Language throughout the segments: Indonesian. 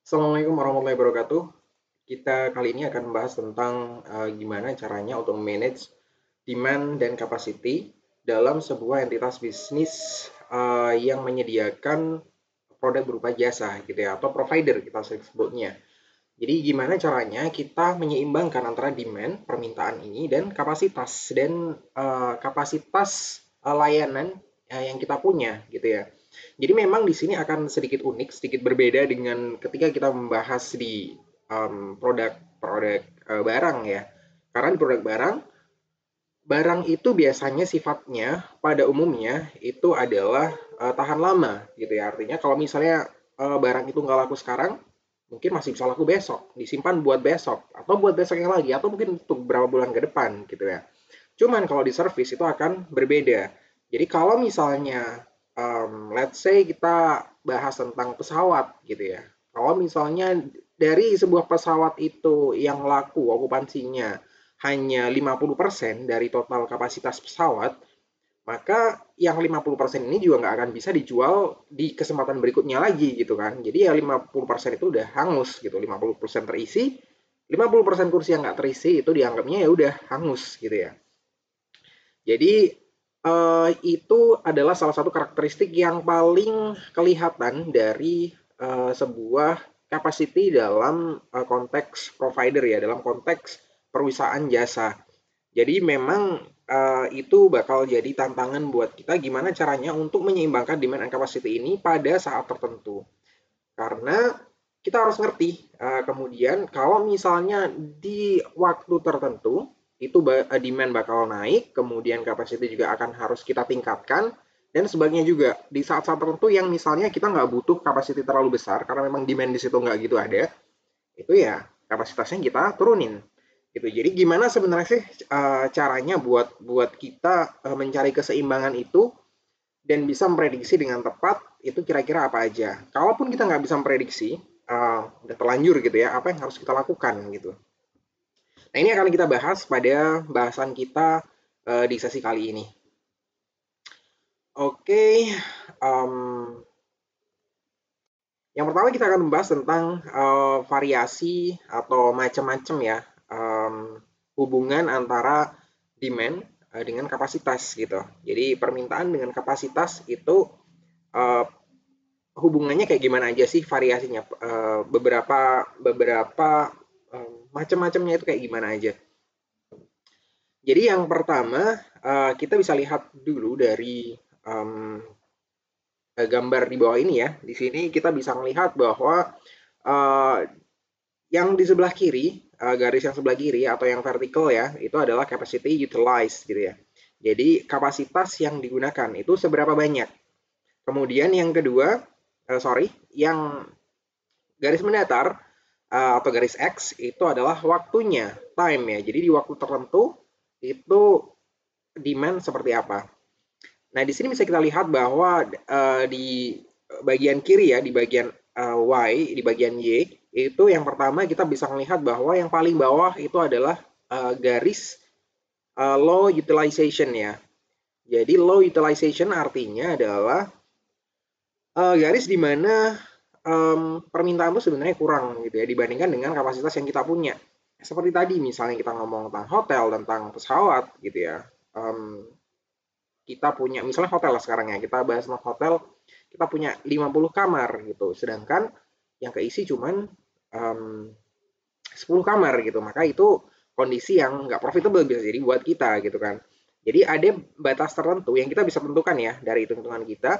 Assalamualaikum warahmatullahi wabarakatuh. Kita kali ini akan membahas tentang gimana caranya untuk manage demand dan capacity dalam sebuah entitas bisnis yang menyediakan produk berupa jasa gitu ya, atau provider kita sering sebutnya. Jadi gimana caranya kita menyeimbangkan antara demand, permintaan ini dan kapasitas layanan yang kita punya gitu ya. Jadi memang di sini akan sedikit unik, sedikit berbeda dengan ketika kita membahas di produk-produk barang ya. Karena di produk barang, barang itu biasanya sifatnya pada umumnya itu adalah tahan lama gitu ya. Artinya kalau misalnya barang itu nggak laku sekarang, mungkin masih bisa laku besok, disimpan buat besok, atau buat besok yang lagi, atau mungkin untuk beberapa bulan ke depan gitu ya. Cuman kalau di service itu akan berbeda. Jadi kalau misalnya, let's say kita bahas tentang pesawat gitu ya. Kalau misalnya dari sebuah pesawat itu yang laku okupansinya hanya 50% dari total kapasitas pesawat, maka yang 50% ini juga nggak akan bisa dijual di kesempatan berikutnya lagi gitu kan. Jadi ya 50% itu udah hangus gitu, 50% terisi, 50% kursi yang nggak terisi itu dianggapnya ya udah hangus gitu ya. Jadi itu adalah salah satu karakteristik yang paling kelihatan dari sebuah capacity dalam konteks provider ya, dalam konteks perusahaan jasa. Jadi memang itu bakal jadi tantangan buat kita gimana caranya untuk menyeimbangkan demand and capacity ini pada saat tertentu. Karena kita harus ngerti kemudian kalau misalnya di waktu tertentu itu demand bakal naik, kemudian capacity juga akan harus kita tingkatkan, dan sebagainya juga. Di saat-saat tertentu yang misalnya kita nggak butuh capacity terlalu besar, karena memang demand di situ nggak gitu ada, itu ya kapasitasnya kita turunin. Gitu. Jadi gimana sebenarnya sih caranya buat buat kita mencari keseimbangan itu dan bisa memprediksi dengan tepat itu kira-kira apa aja. Kalaupun kita nggak bisa memprediksi, udah terlanjur gitu ya, apa yang harus kita lakukan gitu. Nah ini akan kita bahas pada bahasan kita di sesi kali ini. Oke, yang pertama kita akan membahas tentang variasi atau macam-macam ya hubungan antara demand dengan kapasitas gitu. Jadi permintaan dengan kapasitas itu uh, hubungannya kayak gimana aja sih variasinya? Beberapa beberapa macam-macamnya itu kayak gimana aja? Jadi yang pertama kita bisa lihat dulu dari gambar di bawah ini ya. Di sini kita bisa melihat bahwa uh, yang di sebelah kiri, garis yang sebelah kiri atau yang vertikal ya, itu adalah capacity utilized gitu ya. Jadi kapasitas yang digunakan itu seberapa banyak. Kemudian yang kedua, yang garis mendatar atau garis X itu adalah waktunya, time ya. Jadi di waktu tertentu itu demand seperti apa. Nah, di sini bisa kita lihat bahwa di bagian kiri ya, di bagian Y, di bagian Y, itu yang pertama kita bisa melihat bahwa yang paling bawah itu adalah garis low utilization ya. Jadi low utilization artinya adalah garis di mana permintaan itu sebenarnya kurang gitu ya dibandingkan dengan kapasitas yang kita punya. Seperti tadi misalnya kita ngomong tentang hotel, tentang pesawat gitu ya. Kita punya misalnya hotel lah sekarang ya, kita bahas tentang hotel, kita punya 50 kamar gitu, sedangkan yang keisi cuman 10 kamar gitu, maka itu kondisi yang nggak profitable bisa jadi buat kita gitu kan. Jadi ada batas tertentu yang kita bisa tentukan ya dari hitung-hitungan kita,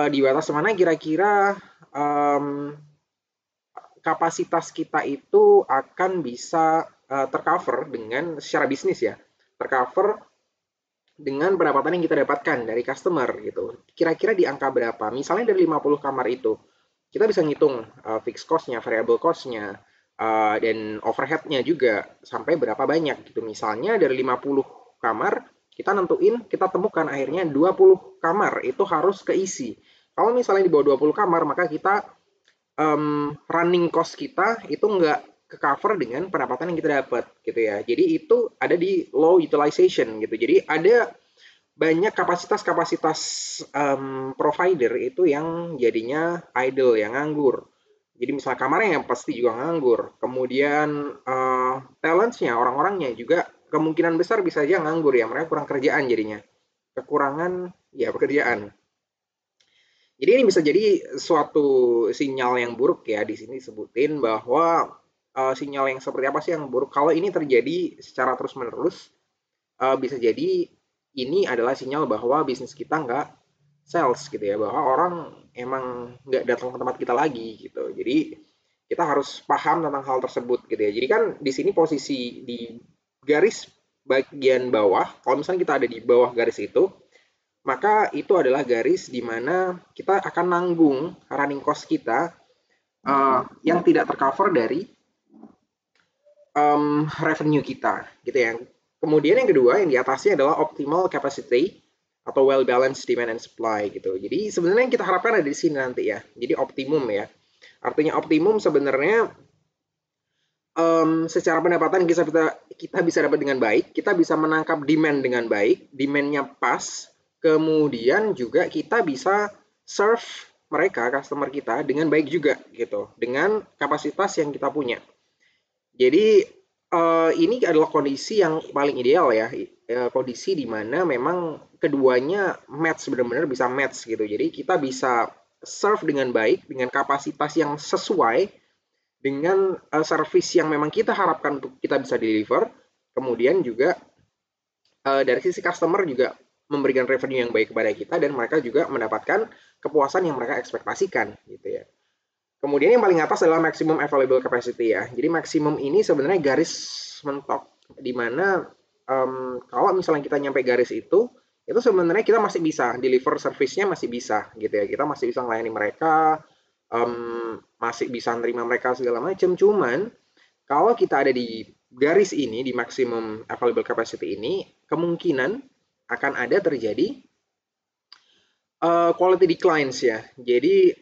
di batas mana kira-kira kapasitas kita itu akan bisa tercover dengan secara bisnis ya, tercover dengan pendapatan yang kita dapatkan dari customer gitu. Kira-kira di angka berapa? Misalnya dari 50 kamar itu, kita bisa ngitung fixed cost-nya, variable cost-nya, dan overhead-nya juga sampai berapa banyak gitu. Misalnya dari 50 kamar, kita nentuin, kita temukan akhirnya 20 kamar itu harus keisi. Kalau misalnya di bawah 20 kamar, maka kita running cost kita itu nggak ke cover dengan pendapatan yang kita dapat gitu ya. Jadi itu ada di low utilization gitu. Jadi ada banyak kapasitas-kapasitas provider itu yang jadinya idle, yang nganggur. Jadi misalnya kamarnya yang pasti juga nganggur. Kemudian talents-nya, orang-orangnya juga kemungkinan besar bisa aja nganggur ya. Mereka kurang kerjaan jadinya. Kekurangan ya pekerjaan. Jadi ini bisa jadi suatu sinyal yang buruk ya. Di sini disebutin bahwa sinyal yang seperti apa sih yang buruk? Kalau ini terjadi secara terus-menerus, bisa jadi ini adalah sinyal bahwa bisnis kita nggak sales gitu ya, bahwa orang emang nggak datang ke tempat kita lagi gitu. Jadi kita harus paham tentang hal tersebut gitu ya. Jadi kan di sini posisi di garis bagian bawah, kalau misalnya kita ada di bawah garis itu, maka itu adalah garis di mana kita akan nanggung running cost kita yang tidak tercover dari revenue kita gitu ya. Kemudian yang kedua yang di atasnya adalah optimal capacity atau well balanced demand and supply gitu. Jadi sebenarnya yang kita harapkan ada di sini nanti ya. Jadi optimum ya. Artinya optimum sebenarnya secara pendapatan kita bisa dapat dengan baik, kita bisa menangkap demand dengan baik, demandnya pas, kemudian juga kita bisa serve mereka, customer kita dengan baik juga gitu, dengan kapasitas yang kita punya. Jadi ini adalah kondisi yang paling ideal ya, kondisi di mana memang keduanya match, benar-benar bisa match gitu. Jadi kita bisa serve dengan baik, dengan kapasitas yang sesuai, dengan service yang memang kita harapkan untuk kita bisa deliver, kemudian juga dari sisi customer juga memberikan revenue yang baik kepada kita dan mereka juga mendapatkan kepuasan yang mereka ekspektasikan gitu ya. Kemudian yang paling atas adalah maximum available capacity ya. Jadi maksimum ini sebenarnya garis mentok di mana kalau misalnya kita nyampe garis itu sebenarnya kita masih bisa deliver service-nya, masih bisa gitu ya. Kita masih bisa melayani mereka, masih bisa nerima mereka segala macam. Cuman kalau kita ada di garis ini, di maximum available capacity ini, kemungkinan akan ada terjadi quality declines ya. Jadi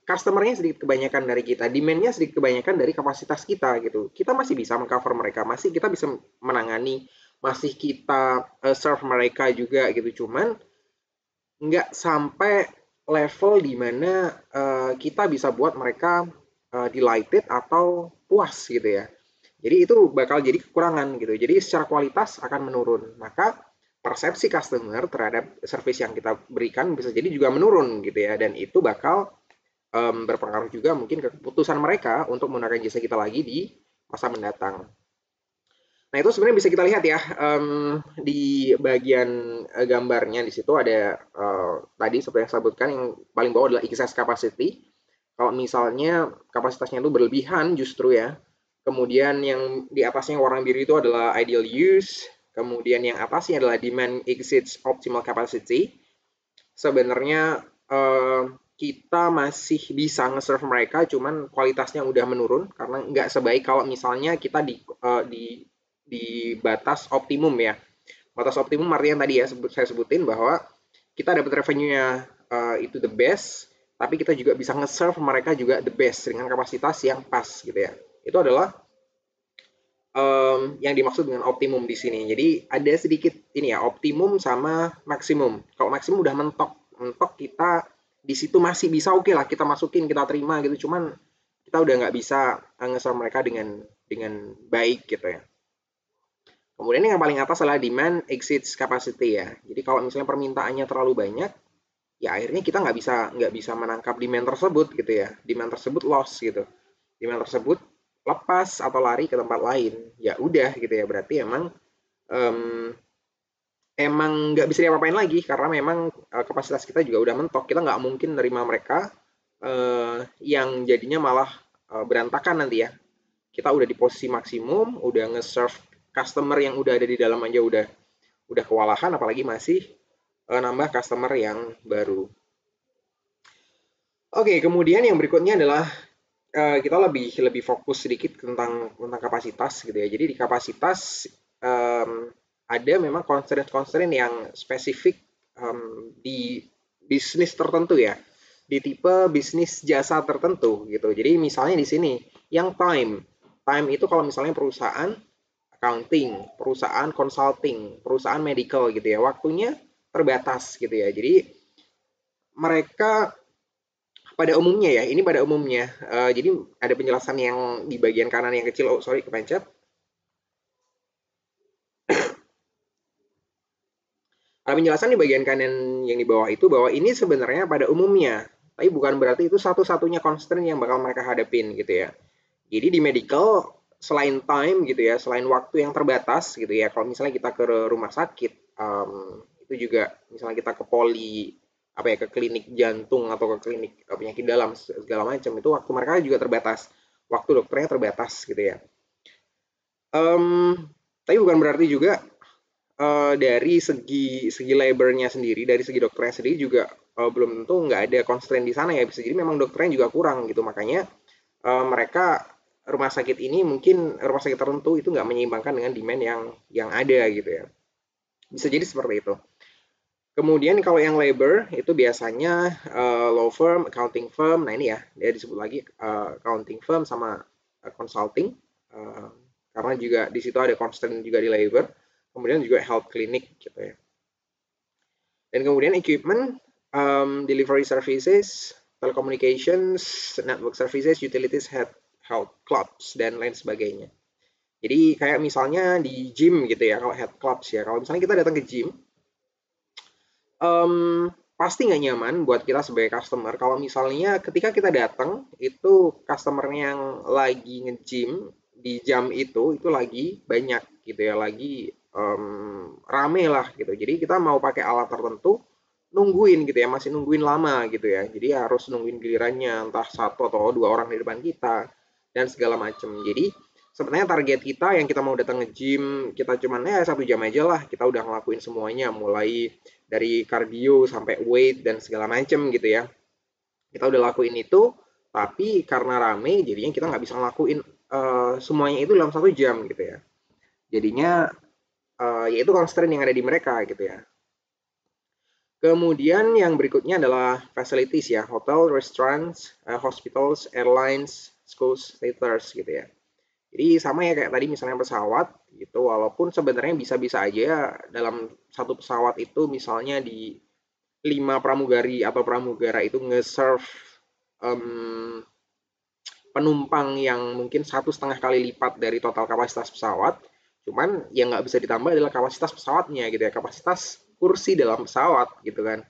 customer-nya sedikit kebanyakan dari kita, demand-nya sedikit kebanyakan dari kapasitas kita gitu. Kita masih bisa mengcover mereka, masih kita bisa menangani, masih kita serve mereka juga gitu. Cuman nggak sampai level di mana kita bisa buat mereka delighted atau puas gitu ya. Jadi itu bakal jadi kekurangan gitu. Jadi secara kualitas akan menurun. Maka persepsi customer terhadap service yang kita berikan bisa jadi juga menurun gitu ya. Dan itu bakal berpengaruh juga mungkin ke keputusan mereka untuk menggunakan jasa kita lagi di masa mendatang. Nah itu sebenarnya bisa kita lihat ya di bagian gambarnya di situ ada tadi seperti yang saya sebutkan yang paling bawah adalah excess capacity. Kalau misalnya kapasitasnya itu berlebihan justru ya. Kemudian yang di atasnya warna biru itu adalah ideal use. Kemudian yang atasnya adalah demand exceeds optimal capacity. Sebenarnya kita masih bisa nge-serve mereka, cuman kualitasnya udah menurun karena nggak sebaik kalau misalnya kita di batas optimum ya. Batas optimum artinya tadi ya saya sebutin bahwa kita dapat revenue-nya itu the best, tapi kita juga bisa nge-serve mereka juga the best dengan kapasitas yang pas gitu ya. Itu adalah yang dimaksud dengan optimum di sini. Jadi ada sedikit ini ya, optimum sama maksimum. Kalau maksimum udah mentok kita di situ masih bisa oke lah kita masukin, kita terima gitu. Cuman kita udah nggak bisa nge-serve mereka dengan baik gitu ya. Kemudian yang paling atas adalah demand exceeds capacity ya. Jadi kalau misalnya permintaannya terlalu banyak, ya akhirnya kita nggak bisa menangkap demand tersebut gitu ya. Demand tersebut loss gitu. Demand tersebut lepas atau lari ke tempat lain. Ya udah gitu ya. Berarti emang nggak bisa diapa-apain lagi karena memang kapasitas kita juga udah mentok. Kita nggak mungkin nerima mereka yang jadinya malah berantakan nanti ya. Kita udah di posisi maksimum, udah nge-serve customer yang udah ada di dalam aja udah kewalahan, apalagi masih nambah customer yang baru. Oke, kemudian yang berikutnya adalah kita lebih fokus sedikit tentang kapasitas gitu ya. Jadi di kapasitas ada memang constraint yang spesifik di bisnis tertentu ya, di tipe bisnis jasa tertentu gitu. Jadi misalnya di sini yang time itu kalau misalnya perusahaan accounting, perusahaan consulting, perusahaan medical gitu ya, waktunya terbatas gitu ya. Jadi mereka Pada umumnya ya, ini pada umumnya. Jadi ada penjelasan yang di bagian kanan yang kecil. Oh, sorry, kepencet. Ada penjelasan di bagian kanan yang di bawah itu bahwa ini sebenarnya pada umumnya, tapi bukan berarti itu satu-satunya constraint yang bakal mereka hadapin gitu ya. Jadi di medical selain time gitu ya, selain waktu yang terbatas gitu ya, kalau misalnya kita ke rumah sakit, itu juga misalnya kita ke poli apa ya, ke klinik jantung atau ke klinik penyakit dalam segala macam, itu waktu mereka juga terbatas, waktu dokternya terbatas gitu ya. Tapi bukan berarti juga dari segi segi labornya sendiri, dari segi dokternya sendiri juga belum tentu nggak ada constraint di sana ya. Bisa jadi memang dokternya juga kurang gitu. Makanya mereka rumah sakit ini mungkin rumah sakit tertentu itu nggak menyeimbangkan dengan demand yang ada gitu ya. Bisa jadi seperti itu. Kemudian kalau yang labor itu biasanya law firm, accounting firm. Nah ini ya, dia disebut lagi accounting firm sama consulting. Uh, karena juga di situ ada constraint juga di labor. Kemudian juga health clinic gitu ya. Dan kemudian equipment, delivery services, telecommunications, network services, utilities, health clubs, dan lain sebagainya. Jadi kayak misalnya di gym gitu ya, kalau health clubs ya, kalau misalnya kita datang ke gym, pasti nggak nyaman buat kita sebagai customer. Kalau misalnya ketika kita datang, itu customer yang lagi nge-gym di jam itu lagi banyak gitu ya, lagi rame lah gitu. Jadi kita mau pakai alat tertentu, nungguin gitu ya, masih nungguin lama gitu ya. Jadi harus nungguin gilirannya, entah satu atau dua orang di depan kita, dan segala macam. Jadi sebenarnya target kita yang kita mau datang nge-gym, kita cuman ya 1 jam aja lah, kita udah ngelakuin semuanya, mulai dari cardio sampai weight dan segala macam gitu ya. Kita udah lakuin itu, tapi karena rame, jadinya kita nggak bisa ngelakuin semuanya itu dalam 1 jam gitu ya. Jadinya yaitu constraint yang ada di mereka gitu ya. Kemudian yang berikutnya adalah facilities ya, hotel, restaurants, hospitals, airlines, schools, theaters gitu ya. Jadi sama ya kayak tadi misalnya pesawat gitu, walaupun sebenarnya bisa-bisa aja dalam satu pesawat itu misalnya di 5 pramugari atau pramugara itu nge-serve um, penumpang yang mungkin 1,5 kali lipat dari total kapasitas pesawat, cuman yang nggak bisa ditambah adalah kapasitas pesawatnya gitu ya, kapasitas kursi dalam pesawat gitu kan.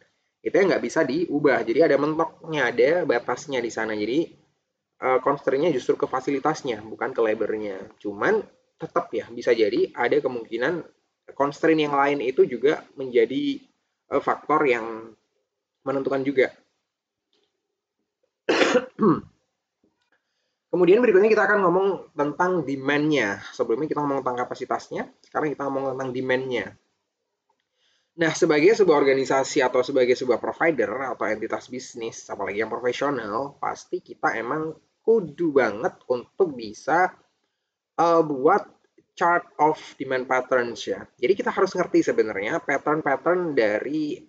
Itu yang nggak bisa diubah, jadi ada mentoknya, ada batasnya di sana. Jadi constraint-nya justru ke fasilitasnya, bukan ke labor-nya. Cuman tetap ya bisa jadi ada kemungkinan constraint yang lain itu juga menjadi faktor yang menentukan juga. Kemudian berikutnya kita akan ngomong tentang demand-nya. Sebelumnya kita ngomong tentang kapasitasnya, sekarang kita ngomong tentang demand-nya. Nah, sebagai sebuah organisasi atau sebagai sebuah provider atau entitas bisnis, apalagi yang profesional, pasti kita emang kudu banget untuk bisa buat chart of demand patterns ya. Jadi kita harus ngerti sebenarnya pattern-pattern dari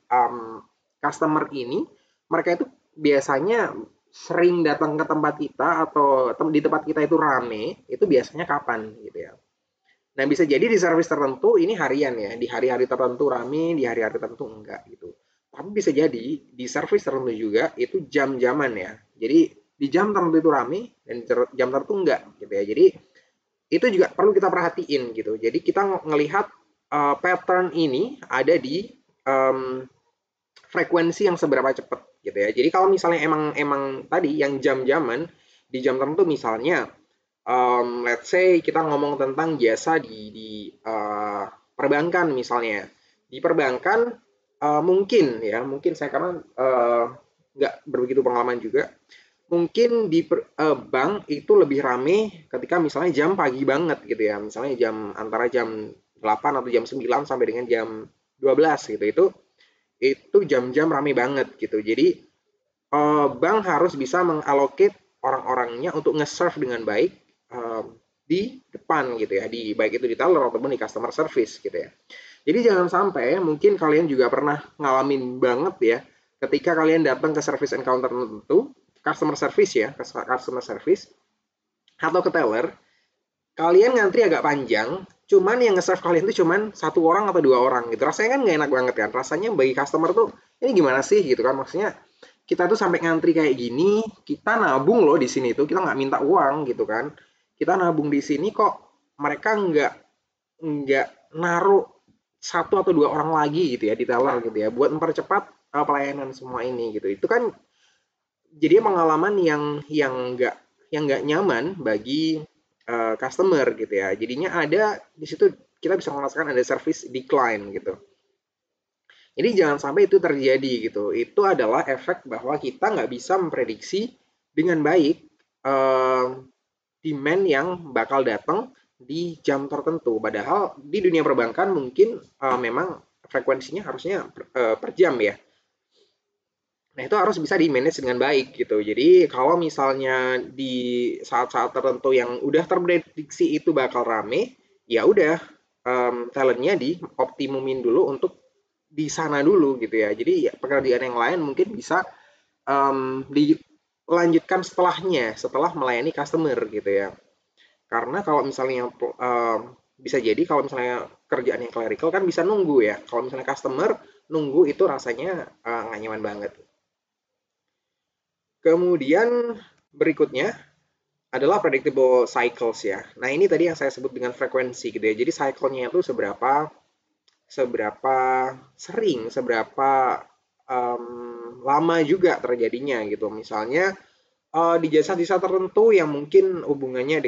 customer ini, mereka itu biasanya sering datang ke tempat kita atau di tempat kita itu rame, itu biasanya kapan gitu ya. Nah, bisa jadi di service tertentu ini harian ya, di hari-hari tertentu rame, di hari-hari tertentu enggak gitu. Tapi bisa jadi di service tertentu juga itu jam-jaman ya. Jadi di jam tertentu itu rame dan jam tertentu enggak gitu ya. Jadi itu juga perlu kita perhatiin gitu. Jadi kita ngelihat pattern ini ada di frekuensi yang seberapa cepat gitu ya. Jadi kalau misalnya emang tadi yang jam-jaman di jam tertentu misalnya let's say kita ngomong tentang jasa di perbankan misalnya. Di perbankan mungkin ya, mungkin saya karena nggak begitu pengalaman juga. Mungkin di bank itu lebih rame ketika misalnya jam pagi banget gitu ya. Misalnya jam antara jam 8 atau jam 9 sampai dengan jam 12 gitu. Itu jam-jam rame banget gitu. Jadi bank harus bisa mengalocate orang-orangnya untuk nge-serve dengan baik di depan gitu ya, di baik itu di teller ataupun di customer service gitu ya. Jadi jangan sampai mungkin kalian juga pernah ngalamin banget ya ketika kalian datang ke service encounter tertentu, customer service ya, customer service atau ke teller, kalian ngantri agak panjang, cuman yang nge-serve kalian itu cuman 1 orang atau 2 orang gitu. Rasanya kan nggak enak banget kan. Rasanya bagi customer tuh ini gimana sih gitu kan, maksudnya kita tuh sampai ngantri kayak gini, kita nabung loh di sini tuh, kita nggak minta uang gitu kan. Kita nabung di sini kok mereka nggak naruh satu atau dua orang lagi gitu ya di teller gitu ya buat mempercepat pelayanan semua ini gitu. Itu kan jadi pengalaman yang nggak nyaman bagi customer gitu ya. Jadinya ada di situ kita bisa merasakan ada service decline gitu. Jadi jangan sampai itu terjadi gitu. Itu adalah efek bahwa kita nggak bisa memprediksi dengan baik eh, demand yang bakal datang di jam tertentu. Padahal di dunia perbankan mungkin memang frekuensinya harusnya per jam ya. Nah, itu harus bisa di-manage dengan baik gitu. Jadi kalau misalnya di saat-saat tertentu yang udah terprediksi itu bakal rame, ya udah talentnya dioptimumin dulu untuk di sana dulu gitu ya. Jadi ya, pekerjaan yang lain mungkin bisa dilanjutkan setelahnya, setelah melayani customer gitu ya. Karena kalau misalnya bisa jadi kalau misalnya kerjaan yang clerical kan bisa nunggu ya. Kalau misalnya customer nunggu itu rasanya nggak nyaman banget. Kemudian berikutnya adalah predictable cycles ya. Nah ini tadi yang saya sebut dengan frekuensi gitu ya. Jadi cycle-nya itu seberapa seberapa sering, seberapa lama juga terjadinya gitu. Misalnya di jasa-jasa tertentu yang mungkin hubungannya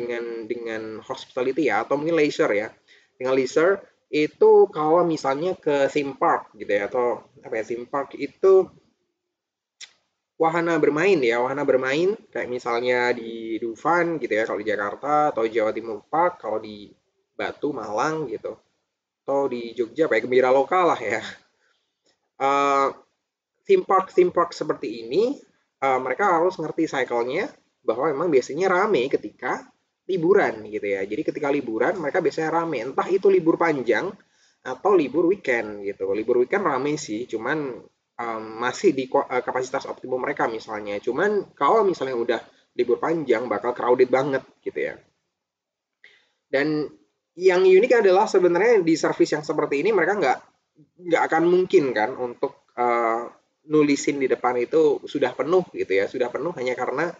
dengan hospitality ya atau mungkin leisure ya. Dengan leisure itu kalau misalnya ke theme park gitu ya atau apa ya theme park itu wahana bermain kayak misalnya di Dufan gitu ya kalau di Jakarta atau Jawa Timur Park kalau di Batu Malang gitu atau di Jogja kayak Gembira Lokal lah ya. Uh, theme park seperti ini mereka harus ngerti cycle-nya bahwa memang biasanya rame ketika liburan gitu ya. Jadi ketika liburan mereka biasanya rame, entah itu libur panjang atau libur weekend gitu. Libur weekend rame sih, cuman masih di kapasitas optimum mereka misalnya. Cuman kalau misalnya udah libur panjang bakal crowded banget gitu ya. Dan yang unik adalah sebenarnya di service yang seperti ini mereka nggak akan mungkin kan untuk nulisin di depan itu sudah penuh gitu ya, sudah penuh hanya karena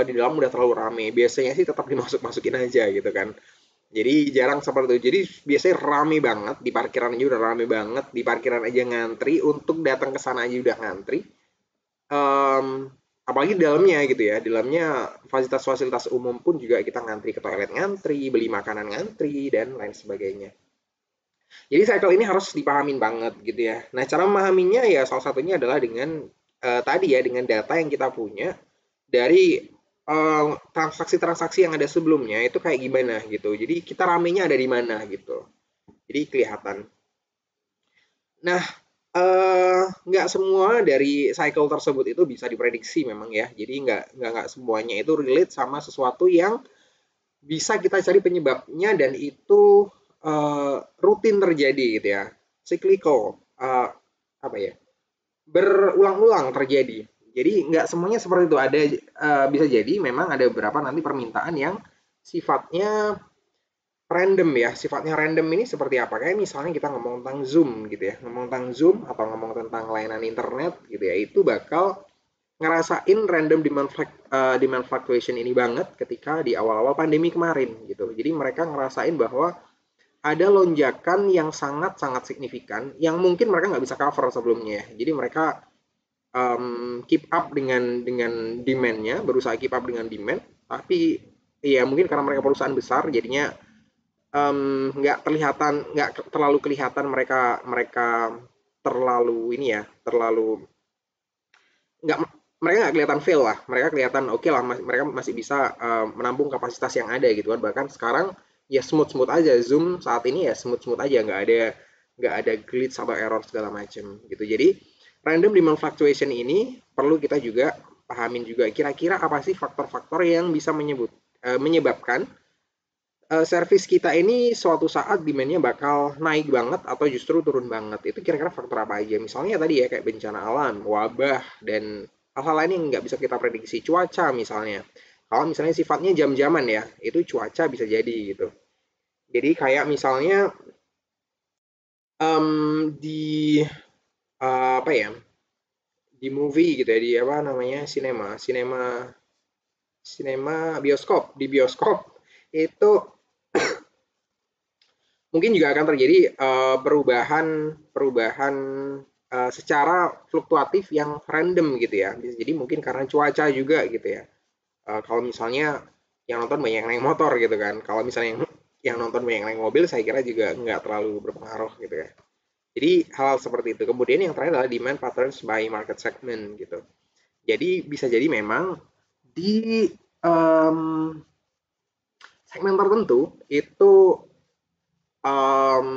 di dalam udah terlalu rame. Biasanya sih tetap dimasuk-masukin aja gitu kan. Jadi jarang seperti itu. Jadi biasanya rame banget di parkiran aja udah rame banget, di parkiran aja ngantri untuk datang ke sana aja udah ngantri. Apalagi di dalamnya gitu ya, di dalamnya fasilitas-fasilitas umum pun juga kita ngantri ke toilet ngantri, beli makanan ngantri dan lain sebagainya. Jadi cycle ini harus dipahamin banget gitu ya. Nah, cara memahaminya ya salah satunya adalah dengan tadi ya dengan data yang kita punya dari transaksi-transaksi yang ada sebelumnya itu kayak gimana gitu. Jadi kita ramenya ada di mana gitu. Jadi kelihatan. Nah, nggak semua dari cycle tersebut itu bisa diprediksi memang ya. Jadi nggak semuanya itu relate sama sesuatu yang bisa kita cari penyebabnya dan itu rutin terjadi gitu ya. Cyclical, apa ya? Berulang-ulang terjadi. Jadi nggak semuanya seperti itu. Ada bisa jadi memang ada beberapa nanti permintaan yang sifatnya random ya. Sifatnya random ini seperti apa? Kayak misalnya kita ngomong tentang Zoom gitu ya. Ngomong tentang Zoom atau ngomong tentang layanan internet gitu ya. Itu bakal ngerasain random demand fluctuation ini banget ketika di awal-awal pandemi kemarin gitu. Jadi mereka ngerasain bahwa ada lonjakan yang sangat-sangat signifikan yang mungkin mereka nggak bisa cover sebelumnya. Jadi mereka keep up dengan demand-nya, berusaha keep up dengan demand, tapi ya mungkin karena mereka perusahaan besar jadinya nggak terlalu kelihatan mereka mereka terlalu ini ya terlalu nggak mereka nggak kelihatan fail lah mereka kelihatan oke lah mereka masih bisa menampung kapasitas yang ada gitu kan bahkan sekarang ya smooth aja Zoom saat ini ya smooth aja nggak ada glitch atau error segala macam gitu jadi random demand fluctuation ini perlu kita juga pahamin juga kira-kira apa sih faktor-faktor yang bisa menyebabkan service kita ini suatu saat demand-nya bakal naik banget atau justru turun banget. Itu kira-kira faktor apa aja? Misalnya tadi ya kayak bencana alam, wabah, dan hal-hal lain yang nggak bisa kita prediksi. Cuaca misalnya. Kalau misalnya sifatnya jam-jaman ya, itu cuaca bisa jadi gitu. Jadi kayak misalnya di apa ya di movie gitu ya, di apa namanya, sinema bioskop, di bioskop itu mungkin juga akan terjadi perubahan perubahan secara fluktuatif yang random gitu ya. Bisa jadi mungkin karena cuaca juga gitu ya. Kalau misalnya yang nonton banyak yang naik motor gitu kan. Kalau misalnya yang nonton banyak yang naik mobil, saya kira juga nggak terlalu berpengaruh gitu ya. Jadi hal seperti itu. Kemudian yang terakhir adalah demand patterns by market segment gitu. Jadi bisa jadi memang di um, segmen tertentu itu um,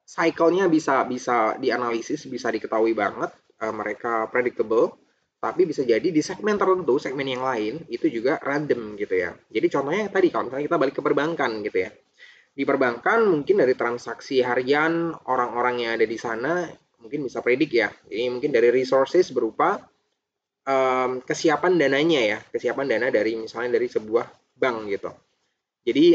cycle-nya bisa bisa dianalisis, bisa diketahui banget, mereka predictable, tapi bisa jadi di segmen tertentu, segmen yang lain itu juga random gitu ya. Jadi contohnya tadi kalau misalnya kita balik ke perbankan gitu ya. Di perbankan mungkin dari transaksi harian orang-orang yang ada di sana mungkin bisa predik ya. Jadi mungkin dari resources berupa kesiapan dananya ya, kesiapan dana dari misalnya dari sebuah bank gitu. Jadi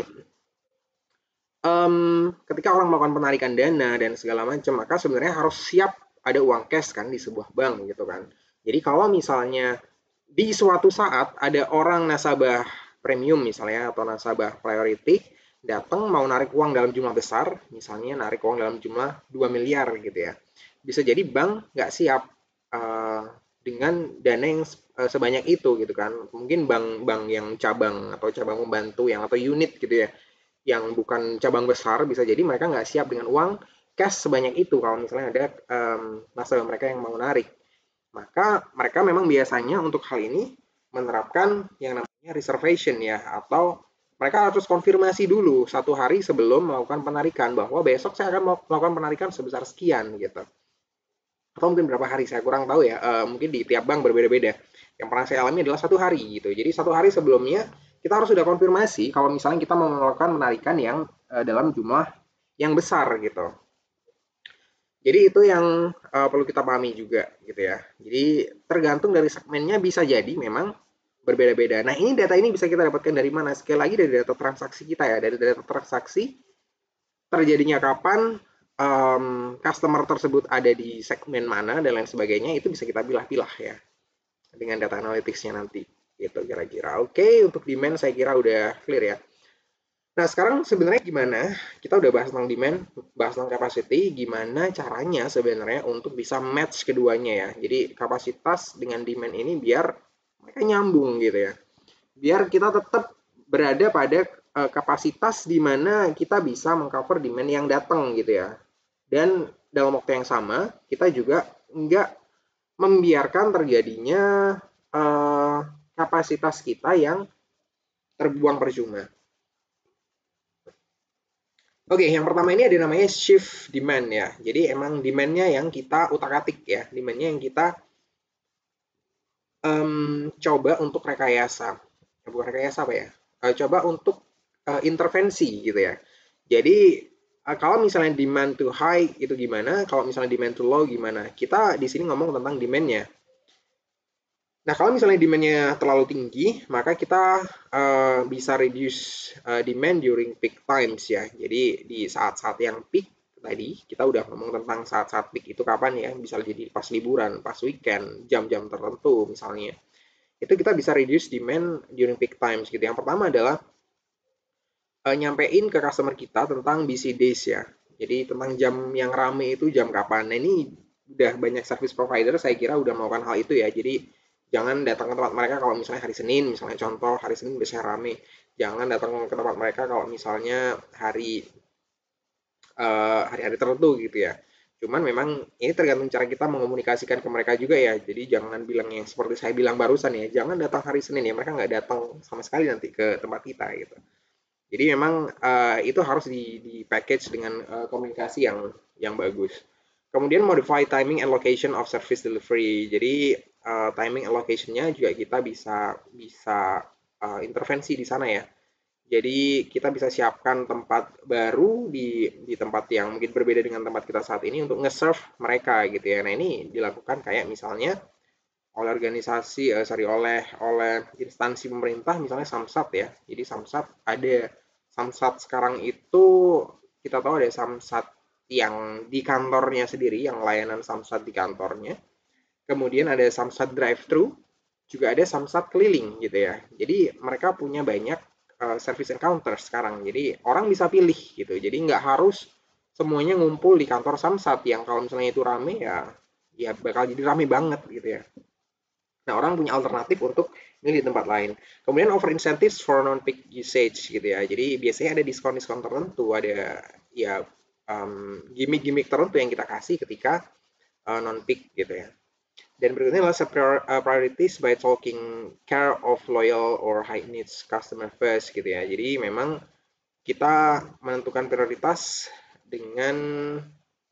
ketika orang melakukan penarikan dana dan segala macam, maka sebenarnya harus siap ada uang cash kan di sebuah bank gitu kan. Jadi kalau misalnya di suatu saat ada orang nasabah premium misalnya atau nasabah priority datang mau narik uang dalam jumlah besar, misalnya narik uang dalam jumlah 2 miliar gitu ya. Bisa jadi bank nggak siap dengan dana yang sebanyak itu gitu kan. Mungkin bank-bank yang cabang atau cabang membantu yang atau unit gitu ya yang bukan cabang besar bisa jadi mereka nggak siap dengan uang cash sebanyak itu kalau misalnya ada nasabah mereka yang mau narik. Maka mereka memang biasanya untuk hal ini menerapkan yang namanya reservation ya atau mereka harus konfirmasi dulu 1 hari sebelum melakukan penarikan bahwa besok saya akan melakukan penarikan sebesar sekian gitu. Atau mungkin berapa hari saya kurang tahu ya. Mungkin di tiap bank berbeda-beda. Yang pernah saya alami adalah 1 hari gitu. Jadi 1 hari sebelumnya kita harus sudah konfirmasi kalau misalnya kita mau melakukan penarikan yang dalam jumlah yang besar gitu. Jadi itu yang perlu kita pahami juga gitu ya. Jadi tergantung dari segmennya bisa jadi memang berbeda-beda. Nah ini data ini bisa kita dapatkan dari mana? Sekali lagi dari data transaksi kita ya. Dari data transaksi terjadinya kapan, customer tersebut ada di segmen mana dan lain sebagainya itu bisa kita pilah-pilah ya dengan data analytics-nya nanti gitu kira-kira. Oke, untuk demand saya kira udah clear ya. Nah, sekarang sebenarnya gimana? Kita udah bahas tentang demand, bahas tentang capacity, gimana caranya sebenarnya untuk bisa match keduanya ya. Jadi kapasitas dengan demand ini biar mereka nyambung gitu ya. Biar kita tetap berada pada kapasitas di mana kita bisa mengcover demand yang datang gitu ya. Dan dalam waktu yang sama, kita juga nggak membiarkan terjadinya kapasitas kita yang terbuang percuma. Oke, yang pertama ini ada namanya shift demand ya. Jadi emang demandnya yang kita utak-atik ya, demandnya yang kita coba untuk rekayasa. Bukan rekayasa apa ya? Coba untuk intervensi gitu ya. Jadi kalau misalnya demand too high itu gimana? Kalau misalnya demand too low gimana? Kita di sini ngomong tentang demandnya. Nah, kalau misalnya demand-nya terlalu tinggi, maka kita bisa reduce demand during peak times ya. Jadi di saat-saat yang peak tadi, kita udah ngomong tentang saat-saat peak itu kapan ya, bisa jadi pas liburan, pas weekend, jam-jam tertentu misalnya. Itu kita bisa reduce demand during peak times gitu. Yang pertama adalah nyampein ke customer kita tentang busy days ya. Jadi tentang jam yang rame itu jam kapan. Nah ini udah banyak service provider saya kira udah melakukan hal itu ya. Jadi jangan datang ke tempat mereka kalau misalnya hari Senin, misalnya contoh hari Senin biasanya rame. Jangan datang ke tempat mereka kalau misalnya hari-hari tertentu gitu ya. Cuman memang ini tergantung cara kita mengomunikasikan ke mereka juga ya. Jadi jangan bilang yang seperti saya bilang barusan ya. Jangan datang hari Senin ya. Mereka nggak datang sama sekali nanti ke tempat kita gitu. Jadi memang itu harus di package dengan komunikasi yang bagus. Kemudian modify timing and location of service delivery. Jadi timing and location-nya juga kita bisa bisa intervensi di sana ya. Jadi kita bisa siapkan tempat baru di tempat yang mungkin berbeda dengan tempat kita saat ini untuk nge-serve mereka gitu ya. Nah ini dilakukan kayak misalnya oleh organisasi, oleh instansi pemerintah misalnya Samsat ya. Jadi Samsat ada Samsat sekarang itu kita tahu ada Samsat yang di kantornya sendiri, yang layanan Samsat di kantornya. kemudian ada Samsat drive-thru, juga ada Samsat keliling gitu ya. Jadi mereka punya banyak service encounter sekarang. Jadi orang bisa pilih gitu. Jadi nggak harus semuanya ngumpul di kantor Samsat yang kalau misalnya itu rame ya bakal jadi rame banget gitu ya. Nah, orang punya alternatif untuk ini di tempat lain. Kemudian offer incentives for non-peak usage gitu ya. Jadi biasanya ada diskon-diskon tertentu, ada ya gimmick-gimmick tertentu yang kita kasih ketika non-peak gitu ya. Dan berikutnya adalah set priorities by talking care of loyal or high needs customer first gitu ya. Jadi memang kita menentukan prioritas dengan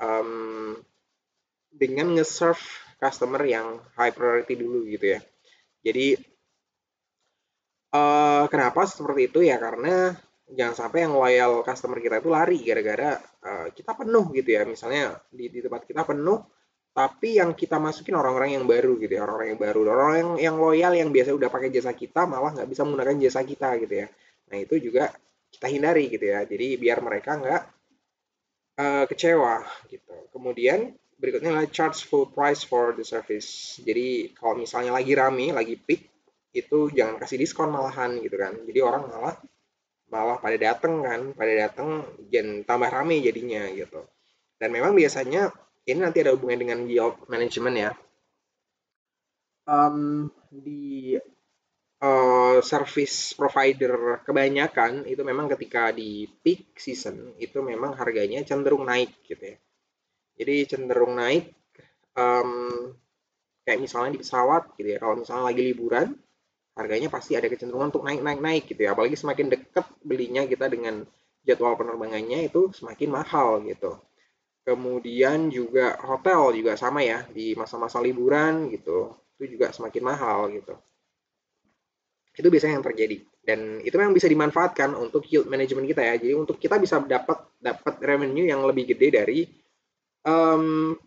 um, dengan nge-serve customer yang high priority dulu gitu ya. Jadi kenapa seperti itu ya? Karena jangan sampai yang loyal customer kita itu lari gara-gara kita penuh gitu ya. Misalnya di tempat kita penuh, tapi yang kita masukin orang-orang yang baru gitu ya, orang-orang yang baru, orang yang loyal yang biasa udah pakai jasa kita malah nggak bisa menggunakan jasa kita gitu ya. Nah itu juga kita hindari gitu ya. Jadi biar mereka nggak kecewa gitu. Kemudian berikutnya adalah charge full price for the service. Jadi kalau misalnya lagi rame, lagi peak, itu jangan kasih diskon malahan gitu kan. Jadi orang malah malah pada dateng kan, pada dateng dan tambah rame jadinya gitu. Dan memang biasanya ini nanti ada hubungan dengan yield management ya. Di service provider kebanyakan itu memang ketika di peak season itu memang harganya cenderung naik gitu ya. Jadi cenderung naik um, kayak misalnya di pesawat gitu ya. Kalau misalnya lagi liburan, harganya pasti ada kecenderungan untuk naik gitu ya. Apalagi semakin dekat belinya kita dengan jadwal penerbangannya itu semakin mahal gitu. Kemudian juga hotel juga sama ya di masa-masa liburan gitu. Itu juga semakin mahal gitu. Itu biasanya yang terjadi dan itu memang bisa dimanfaatkan untuk yield management kita ya. Jadi untuk kita bisa dapat dapat revenue yang lebih gede dari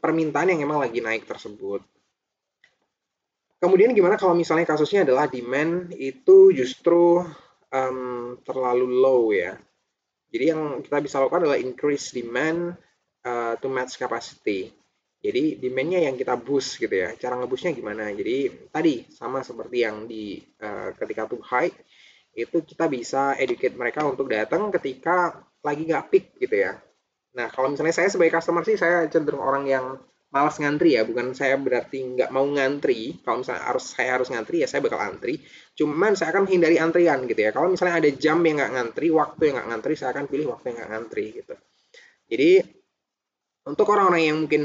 permintaan yang emang lagi naik tersebut. Kemudian gimana kalau misalnya kasusnya adalah demand itu justru terlalu low ya. Jadi yang kita bisa lakukan adalah increase demand to match capacity. Jadi demand-nya yang kita boost gitu ya. Cara nge-boostnya gimana? Jadi tadi sama seperti yang di ketika too high itu kita bisa educate mereka untuk datang ketika lagi nggak peak gitu ya. Nah, kalau misalnya saya sebagai customer sih, saya cenderung orang yang malas ngantri ya. Bukan saya berarti nggak mau ngantri. Kalau misalnya saya harus ngantri, ya saya bakal antri. Cuman saya akan hindari antrian gitu ya. Kalau misalnya ada jam yang nggak ngantri, waktu yang nggak ngantri, saya akan pilih waktu yang nggak ngantri gitu. Jadi, untuk orang-orang yang mungkin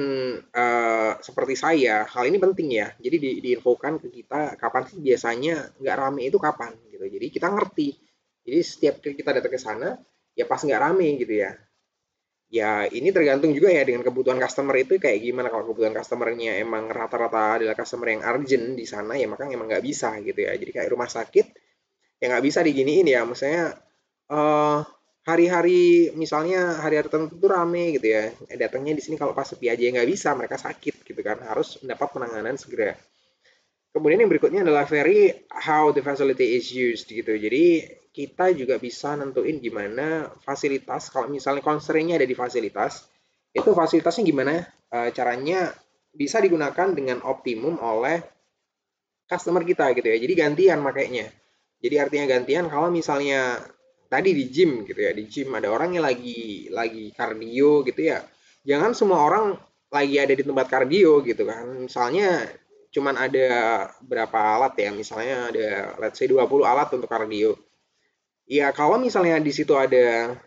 seperti saya, hal ini penting ya. Jadi diinfokan ke kita kapan sih biasanya nggak rame itu kapan gitu. Jadi kita ngerti. Jadi setiap kita datang ke sana, ya pas nggak rame gitu ya. Ya, ini tergantung juga ya dengan kebutuhan customer itu kayak gimana. Kalau kebutuhan customernya emang rata-rata adalah customer yang urgent di sana, ya maka emang nggak bisa gitu ya. Jadi kayak rumah sakit, ya nggak bisa diginiin ya. Maksudnya eh hari-hari, misalnya hari-hari tertentu tuh rame gitu ya. Datangnya di sini kalau pas sepi aja ya nggak bisa, mereka sakit gitu kan. Harus mendapat penanganan segera. Kemudian yang berikutnya adalah very how the facility is used gitu. Jadi kita juga bisa nentuin gimana fasilitas, kalau misalnya constraint-nya ada di fasilitas, itu fasilitasnya gimana caranya bisa digunakan dengan optimum oleh customer kita gitu ya. Jadi gantian makanya. Jadi artinya gantian kalau misalnya tadi di gym gitu ya, di gym ada orang yang lagi kardio gitu ya. Jangan semua orang lagi ada di tempat kardio gitu kan. Misalnya cuman ada berapa alat ya, misalnya ada let's say 20 alat untuk kardio. Ya kalau misalnya di situ ada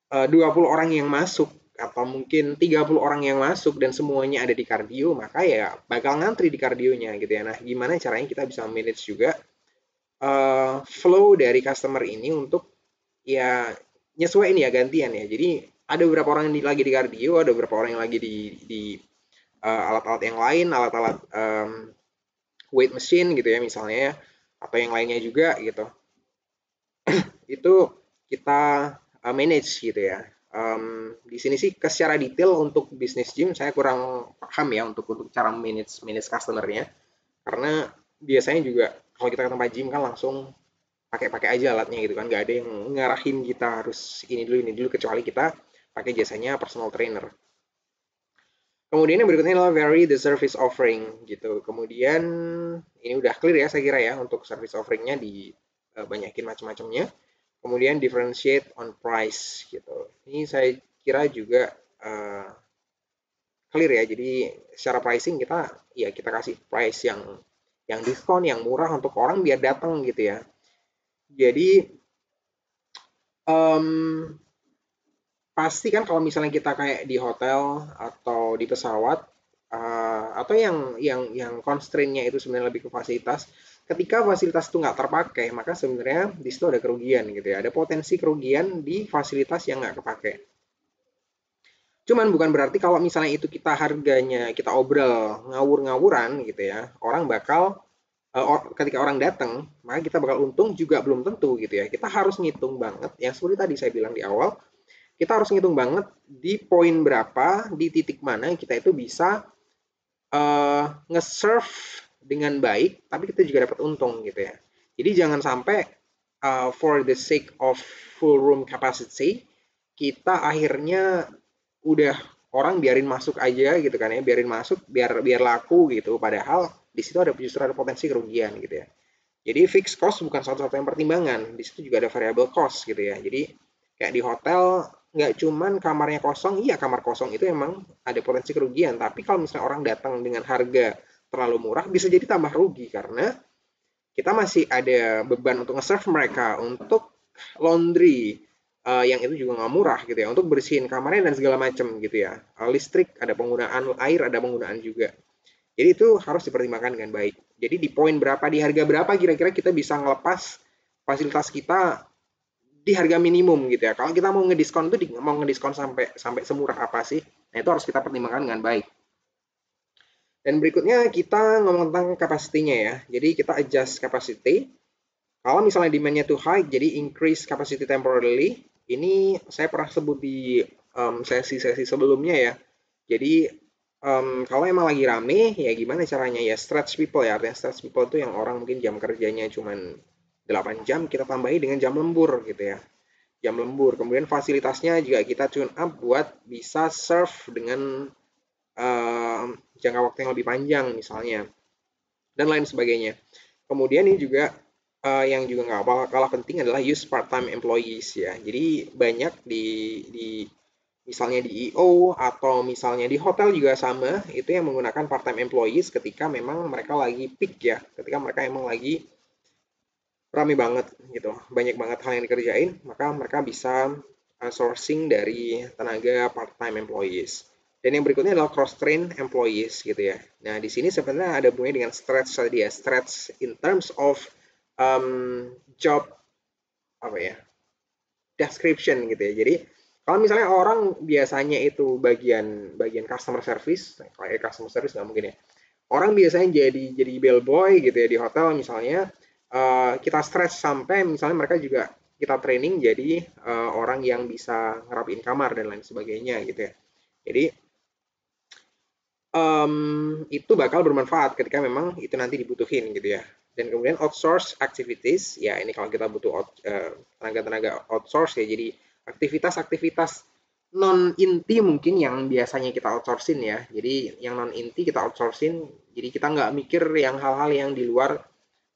20 orang yang masuk atau mungkin 30 orang yang masuk dan semuanya ada di kardio, maka ya bakal ngantri di kardionya gitu ya. Nah, gimana caranya kita bisa manage juga flow dari customer ini untuk ya nyesuaiin ya gantian ya. Jadi ada beberapa orang yang lagi di kardio, ada beberapa orang yang lagi di alat-alat yang lain, alat-alat weight machine gitu ya misalnya ya, atau yang lainnya juga gitu. Itu kita manage gitu ya. Di sini sih secara detail untuk bisnis gym saya kurang paham ya untuk cara manage manage customernya karena biasanya juga kalau kita ke tempat gym kan langsung pakai-pakai aja alatnya gitu kan nggak ada yang ngarahin kita harus ini dulu kecuali kita pakai jasanya personal trainer. Kemudian yang berikutnya adalah vary the service offering gitu. Kemudian ini udah clear ya saya kira ya untuk service offeringnya di banyakin macam-macamnya. Kemudian differentiate on price gitu. Ini saya kira juga clear ya. Jadi secara pricing kita kasih price yang diskon, yang murah untuk orang biar datang gitu ya. Jadi um, pasti kan kalau misalnya kita kayak di hotel atau di pesawat atau yang constraint-nya itu sebenarnya lebih ke fasilitas, ketika fasilitas itu nggak terpakai, maka sebenarnya di situ ada kerugian gitu ya. Ada potensi kerugian di fasilitas yang nggak kepakai. Cuman bukan berarti kalau misalnya itu kita harganya kita obrol ngawur-ngawuran gitu ya, orang bakal ketika orang datang, maka kita bakal untung juga belum tentu gitu ya. Kita harus ngitung banget yang seperti tadi saya bilang di awal, kita harus ngitung banget di poin berapa, di titik mana kita itu bisa nge-serve dengan baik, tapi kita juga dapat untung gitu ya. Jadi jangan sampai for the sake of full room capacity, kita akhirnya udah orang biarin masuk aja gitu kan ya, biarin masuk biar biar laku gitu. Padahal di situ justru ada potensi kerugian gitu ya. Jadi fixed cost bukan satu-satunya pertimbangan, di situ juga ada variable cost gitu ya. Jadi kayak di hotel nggak cuman kamarnya kosong, iya kamar kosong itu emang ada potensi kerugian. Tapi kalau misalnya orang datang dengan harga terlalu murah, bisa jadi tambah rugi karena kita masih ada beban untuk nge-serve mereka, untuk laundry, yang itu juga nggak murah gitu ya, untuk bersihin kamarnya dan segala macam gitu ya. Listrik ada penggunaan, air ada penggunaan juga. Jadi itu harus dipertimbangkan dengan baik. Jadi di poin berapa, di harga berapa kira-kira kita bisa ngelepas fasilitas kita di harga minimum gitu ya. Kalau kita mau ngediskon tuh mau ngediskon sampai sampai semurah apa sih? Nah, itu harus kita pertimbangkan dengan baik. Dan berikutnya kita ngomong tentang capacity-nya ya. Jadi kita adjust capacity. Kalau misalnya demand-nya too high, jadi increase capacity temporarily. Ini saya pernah sebut di sesi-sesi sebelumnya ya. Jadi kalau emang lagi rame, ya gimana caranya ya stretch people ya. Artinya stretch people itu yang orang mungkin jam kerjanya cuma 8 jam, kita tambahi dengan jam lembur gitu ya. Jam lembur. Kemudian fasilitasnya juga kita tune up buat bisa serve dengan jangka waktu yang lebih panjang misalnya. Dan lain sebagainya. Kemudian ini juga yang juga nggak kalah penting adalah use part-time employees ya. Jadi banyak di misalnya di EO atau misalnya di hotel juga sama, itu yang menggunakan part-time employees ketika memang mereka lagi peak ya, ketika mereka emang lagi rame banget gitu, banyak banget hal yang dikerjain, maka mereka bisa sourcing dari tenaga part-time employees. Dan yang berikutnya adalah cross-train employees gitu ya. Nah, di sini sebenarnya ada hubungannya dengan stretch tadi ya, stretch in terms of job apa ya, description gitu ya. Jadi kalau misalnya orang biasanya itu bagian bagian customer service, kayak customer service nggak mungkin ya. Orang biasanya jadi bellboy gitu ya di hotel misalnya, kita stretch sampai misalnya mereka juga kita training jadi orang yang bisa ngerapiin kamar dan lain sebagainya gitu ya. Jadi itu bakal bermanfaat ketika memang itu nanti dibutuhin gitu ya. Dan kemudian outsource activities, ya ini kalau kita butuh tenaga-tenaga outsource ya, jadi aktivitas-aktivitas non inti mungkin yang biasanya kita outsourcing ya. Jadi yang non inti kita outsourcing, jadi kita nggak mikir yang hal-hal yang di luar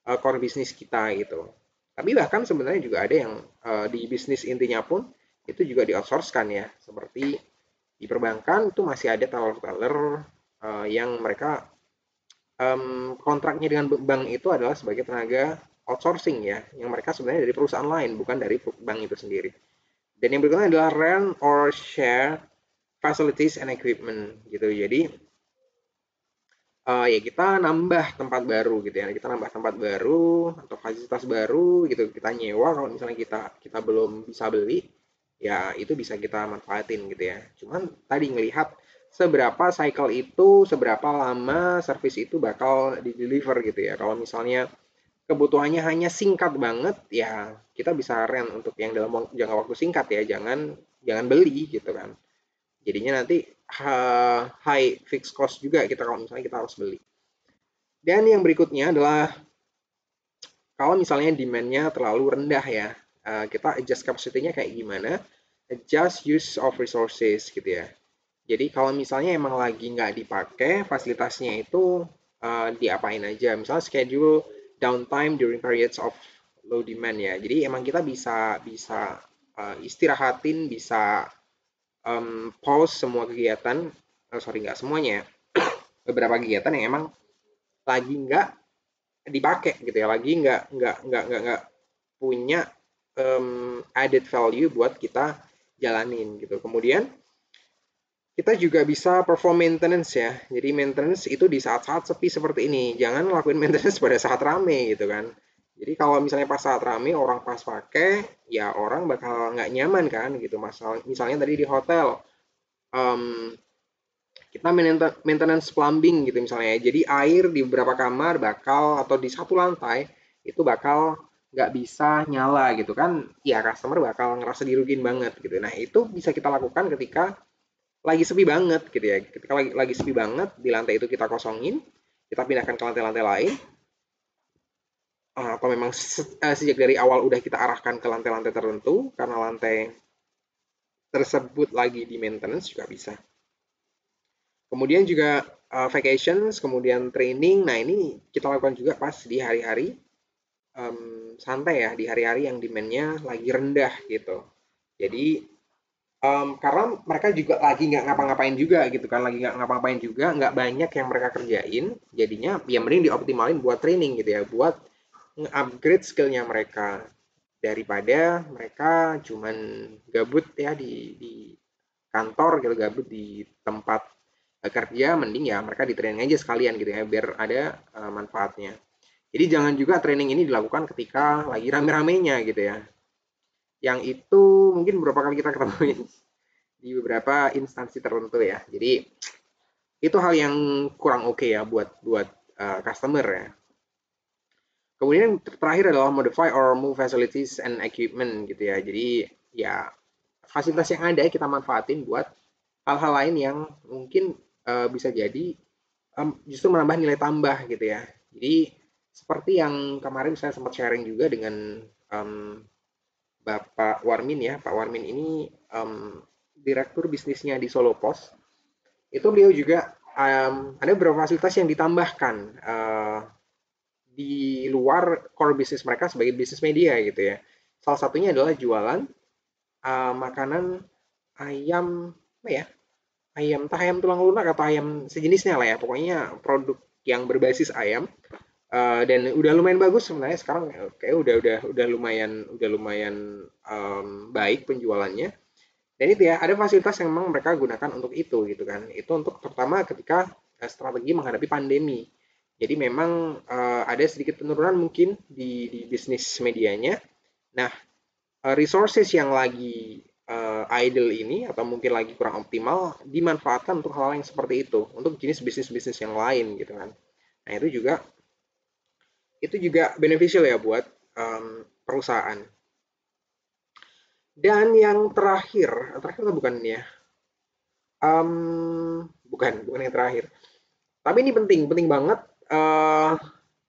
core bisnis kita gitu. Tapi bahkan sebenarnya juga ada yang di bisnis intinya pun itu juga di outsource kan ya, seperti di perbankan itu masih ada teller-teller yang mereka kontraknya dengan bank itu adalah sebagai tenaga outsourcing ya, yang mereka sebenarnya dari perusahaan lain, bukan dari bank itu sendiri. Dan yang berikutnya adalah rent or share facilities and equipment gitu. Jadi ya kita nambah tempat baru gitu ya, kita nambah tempat baru atau fasilitas baru gitu, kita nyewa kalau misalnya kita belum bisa beli, ya itu bisa kita manfaatin gitu ya. Cuman tadi ngelihat seberapa cycle itu, seberapa lama service itu bakal di-deliver gitu ya. Kalau misalnya kebutuhannya hanya singkat banget, ya kita bisa rent untuk yang dalam jangka waktu singkat ya, jangan jangan beli gitu kan. Jadinya nanti high fixed cost juga kita kalau misalnya kita harus beli. Dan yang berikutnya adalah kalau misalnya demand-nya terlalu rendah ya, kita adjust capacity-nya kayak gimana? Adjust use of resources gitu ya. Jadi kalau misalnya emang lagi nggak dipakai, fasilitasnya itu diapain aja. Misalnya schedule downtime during periods of low demand ya. Jadi emang kita bisa bisa istirahatin, bisa pause semua kegiatan. Sorry, nggak semuanya ya. Beberapa kegiatan yang emang lagi nggak dipakai gitu ya, lagi nggak punya added value buat kita jalanin gitu. Kemudian kita juga bisa perform maintenance ya. Jadi maintenance itu di saat-saat sepi seperti ini. Jangan ngelakuin maintenance pada saat rame gitu kan. Jadi kalau misalnya pas saat rame orang pas pakai, ya orang bakal nggak nyaman kan gitu. Misalnya tadi di hotel, em, kita maintenance plumbing gitu misalnya. Jadi air di beberapa kamar bakal atau di satu lantai itu bakal nggak bisa nyala gitu kan. Ya customer bakal ngerasa dirugin banget gitu. Nah itu bisa kita lakukan ketika lagi sepi banget gitu ya. Ketika lagi sepi banget, di lantai itu kita kosongin, kita pindahkan ke lantai-lantai lain, atau memang sejak dari awal udah kita arahkan ke lantai-lantai tertentu, karena lantai tersebut lagi di maintenance juga bisa. Kemudian juga vacations, kemudian training, nah ini kita lakukan juga pas di hari-hari santai ya, di hari-hari yang demand-nya lagi rendah gitu. Jadi karena mereka juga lagi nggak ngapa-ngapain juga gitu kan, lagi nggak ngapa-ngapain juga, nggak banyak yang mereka kerjain, jadinya ya mending dioptimalin buat training gitu ya, buat nge-upgrade skillnya mereka daripada mereka cuman gabut ya di kantor gitu, gabut di tempat kerja, mending ya mereka di training aja sekalian gitu ya, biar ada manfaatnya. Jadi jangan juga training ini dilakukan ketika lagi rame-ramenya gitu ya. Yang itu mungkin beberapa kali kita ketemuin di beberapa instansi tertentu ya. Jadi itu hal yang kurang oke ya buat buat customer ya. Kemudian terakhir adalah modify or move facilities and equipment gitu ya. Jadi ya fasilitas yang ada kita manfaatin buat hal-hal lain yang mungkin bisa jadi justru menambah nilai tambah gitu ya. Jadi seperti yang kemarin saya sempat sharing juga dengan Bapak Warmin ya. Pak Warmin ini direktur bisnisnya di Solo Pos. Itu beliau juga ada beberapa fasilitas yang ditambahkan di luar core bisnis mereka sebagai bisnis media gitu ya. Salah satunya adalah jualan makanan ayam apa ya? Ayam entah ayam tulang lunak atau ayam sejenisnya lah ya. Pokoknya produk yang berbasis ayam. Dan udah lumayan bagus sebenarnya sekarang, kayak udah lumayan baik penjualannya. Dan itu ya ada fasilitas yang memang mereka gunakan untuk itu gitu kan. Itu untuk pertama ketika strategi menghadapi pandemi. Jadi memang ada sedikit penurunan mungkin di bisnis medianya. Nah, resources yang lagi idle ini atau mungkin lagi kurang optimal dimanfaatkan untuk hal yang seperti itu, untuk jenis bisnis-bisnis yang lain gitu kan. Nah, itu juga beneficial ya buat perusahaan. Dan yang terakhir atau bukan ya? Bukan yang terakhir. Tapi ini penting banget. Uh,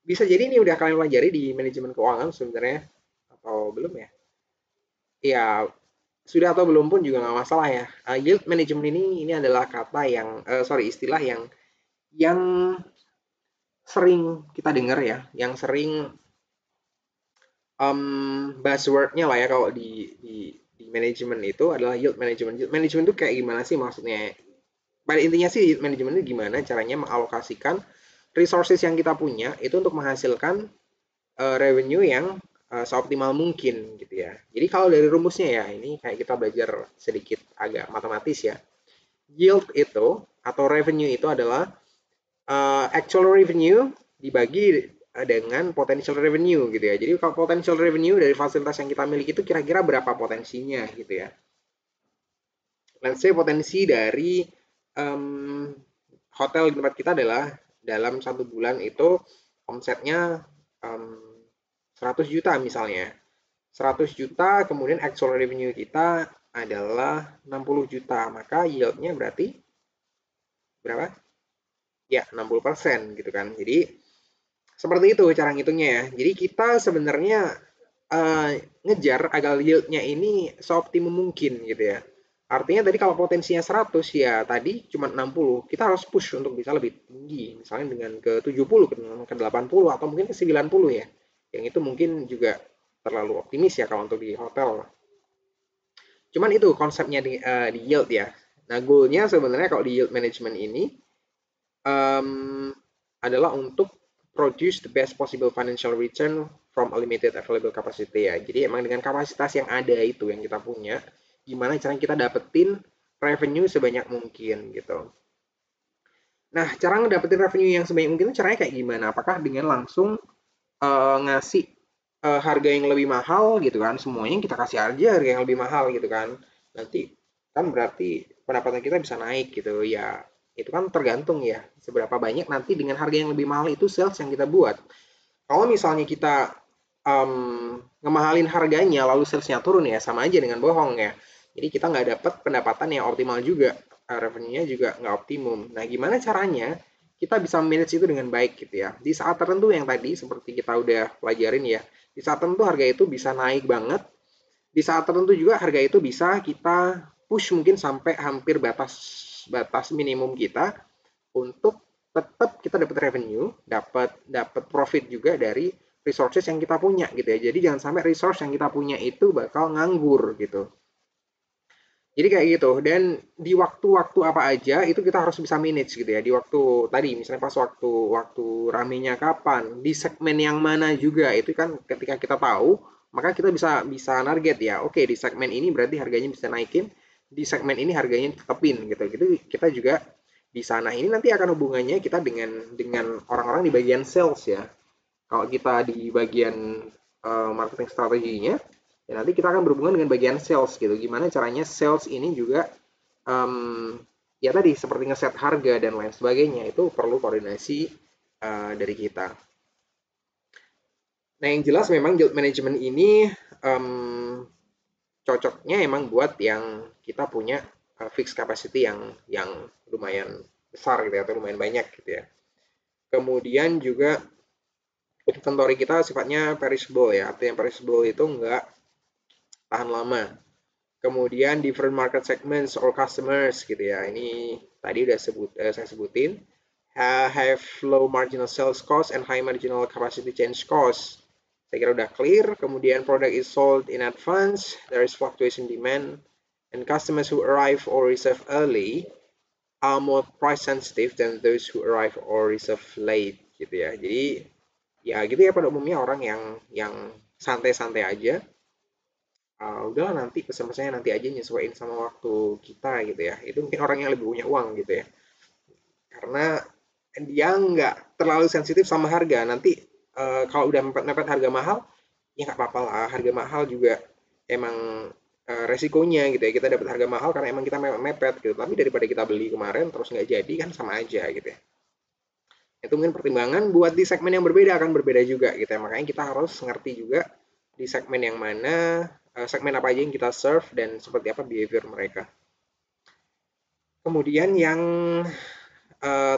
Bisa jadi ini udah kalian pelajari di manajemen keuangan sebenarnya atau belum ya? Ya sudah atau belum pun juga nggak masalah ya. Yield management ini adalah kata yang sorry istilah yang sering kita dengar ya, yang sering buzzword-nya lah ya kalau di manajemen itu adalah yield management. Yield management itu kayak gimana sih maksudnya? Pada intinya sih yield management itu gimana caranya mengalokasikan resources yang kita punya itu untuk menghasilkan revenue yang seoptimal mungkin gitu ya. Jadi kalau dari rumusnya ya, ini kayak kita belajar sedikit agak matematis ya. Yield itu atau revenue itu adalah actual revenue dibagi dengan potential revenue gitu ya. Jadi kalau potential revenue dari fasilitas yang kita miliki itu kira-kira berapa potensinya gitu ya. Let's say potensi dari hotel di tempat kita adalah dalam satu bulan itu omsetnya 100 juta misalnya. 100 juta kemudian actual revenue kita adalah 60 juta. Maka yieldnya berarti berapa? Ya 60% gitu kan. Jadi seperti itu cara ngitungnya ya. Jadi kita sebenarnya ngejar agar yieldnya ini seoptimum mungkin gitu ya. Artinya tadi kalau potensinya 100 ya tadi cuma 60, kita harus push untuk bisa lebih tinggi, misalnya dengan ke 70, ke 80 atau mungkin ke 90 ya. Yang itu mungkin juga terlalu optimis ya kalau untuk di hotel. Cuman itu konsepnya di yield ya. Nah, goalnya sebenarnya kalau di yield management ini um, adalah untuk produce the best possible financial return from a limited available capacity ya. Jadi emang dengan kapasitas yang ada itu yang kita punya, gimana cara kita dapetin revenue sebanyak mungkin gitu. Nah, cara ngedapetin revenue yang sebanyak mungkin itu caranya kayak gimana? Apakah dengan langsung ngasih harga yang lebih mahal gitu kan? Semuanya kita kasih aja harga yang lebih mahal gitu kan? Nanti kan berarti pendapatan kita bisa naik gitu ya. Itu kan tergantung ya seberapa banyak nanti dengan harga yang lebih mahal itu sales yang kita buat. Kalau misalnya kita ngemahalin harganya lalu salesnya turun ya sama aja dengan bohong ya. Jadi kita nggak dapat pendapatan yang optimal juga, revenue-nya juga nggak optimum. Nah, gimana caranya kita bisa manage itu dengan baik gitu ya. Di saat tertentu yang tadi seperti kita udah pelajarin ya, di saat tertentu harga itu bisa naik banget, di saat tertentu juga harga itu bisa kita push mungkin sampai hampir batas batas minimum kita untuk tetap kita dapat revenue, dapat dapat profit juga dari resources yang kita punya gitu ya. Jadi jangan sampai resource yang kita punya itu bakal nganggur gitu. Jadi kayak gitu. Dan di waktu-waktu apa aja itu kita harus bisa manage gitu ya. Di waktu tadi misalnya pas waktu waktu ramenya kapan, di segmen yang mana juga itu kan ketika kita tahu, maka kita bisa bisa target ya. Oke, di segmen ini berarti harganya bisa naikin, di segmen ini harganya tetepin gitu. Gitu kita juga bisa. Nah, ini nanti akan hubungannya kita dengan orang-orang di bagian sales ya. Kalau kita di bagian marketing strateginya, ya nanti kita akan berhubungan dengan bagian sales gitu. Gimana caranya sales ini juga ya tadi seperti ngeset harga dan lain sebagainya itu perlu koordinasi dari kita. Nah, yang jelas memang yield management ini cocoknya emang buat yang kita punya fixed capacity yang lumayan besar gitu ya, atau lumayan banyak gitu ya. Kemudian juga inventory kita sifatnya perishable ya, artinya perishable itu enggak tahan lama. Kemudian different market segments or customers gitu ya. Ini tadi udah saya sebutin. Have low marginal sales cost and high marginal capacity change cost. Saya kira udah clear. Kemudian product is sold in advance, there is fluctuation demand, and customers who arrive or reserve early are more price sensitive than those who arrive or reserve late gitu ya. Jadi ya gitu ya pada umumnya orang yang santai-santai aja, udahlah nanti pesan-pesannya nanti aja nyesuaiin sama waktu kita gitu ya. Itu mungkin orang yang lebih punya uang gitu ya. Karena dia nggak terlalu sensitif sama harga. Nanti kalau udah mepet harga mahal, ya nggak apa-apa lah. Harga mahal juga emang resikonya gitu ya. Kita dapat harga mahal karena emang kita mepet gitu. Tapi daripada kita beli kemarin terus nggak jadi kan sama aja gitu ya. Itu mungkin pertimbangan buat di segmen yang berbeda akan berbeda juga gitu ya. Makanya kita harus ngerti juga di segmen yang mana, segmen apa aja yang kita serve dan seperti apa behavior mereka. Kemudian yang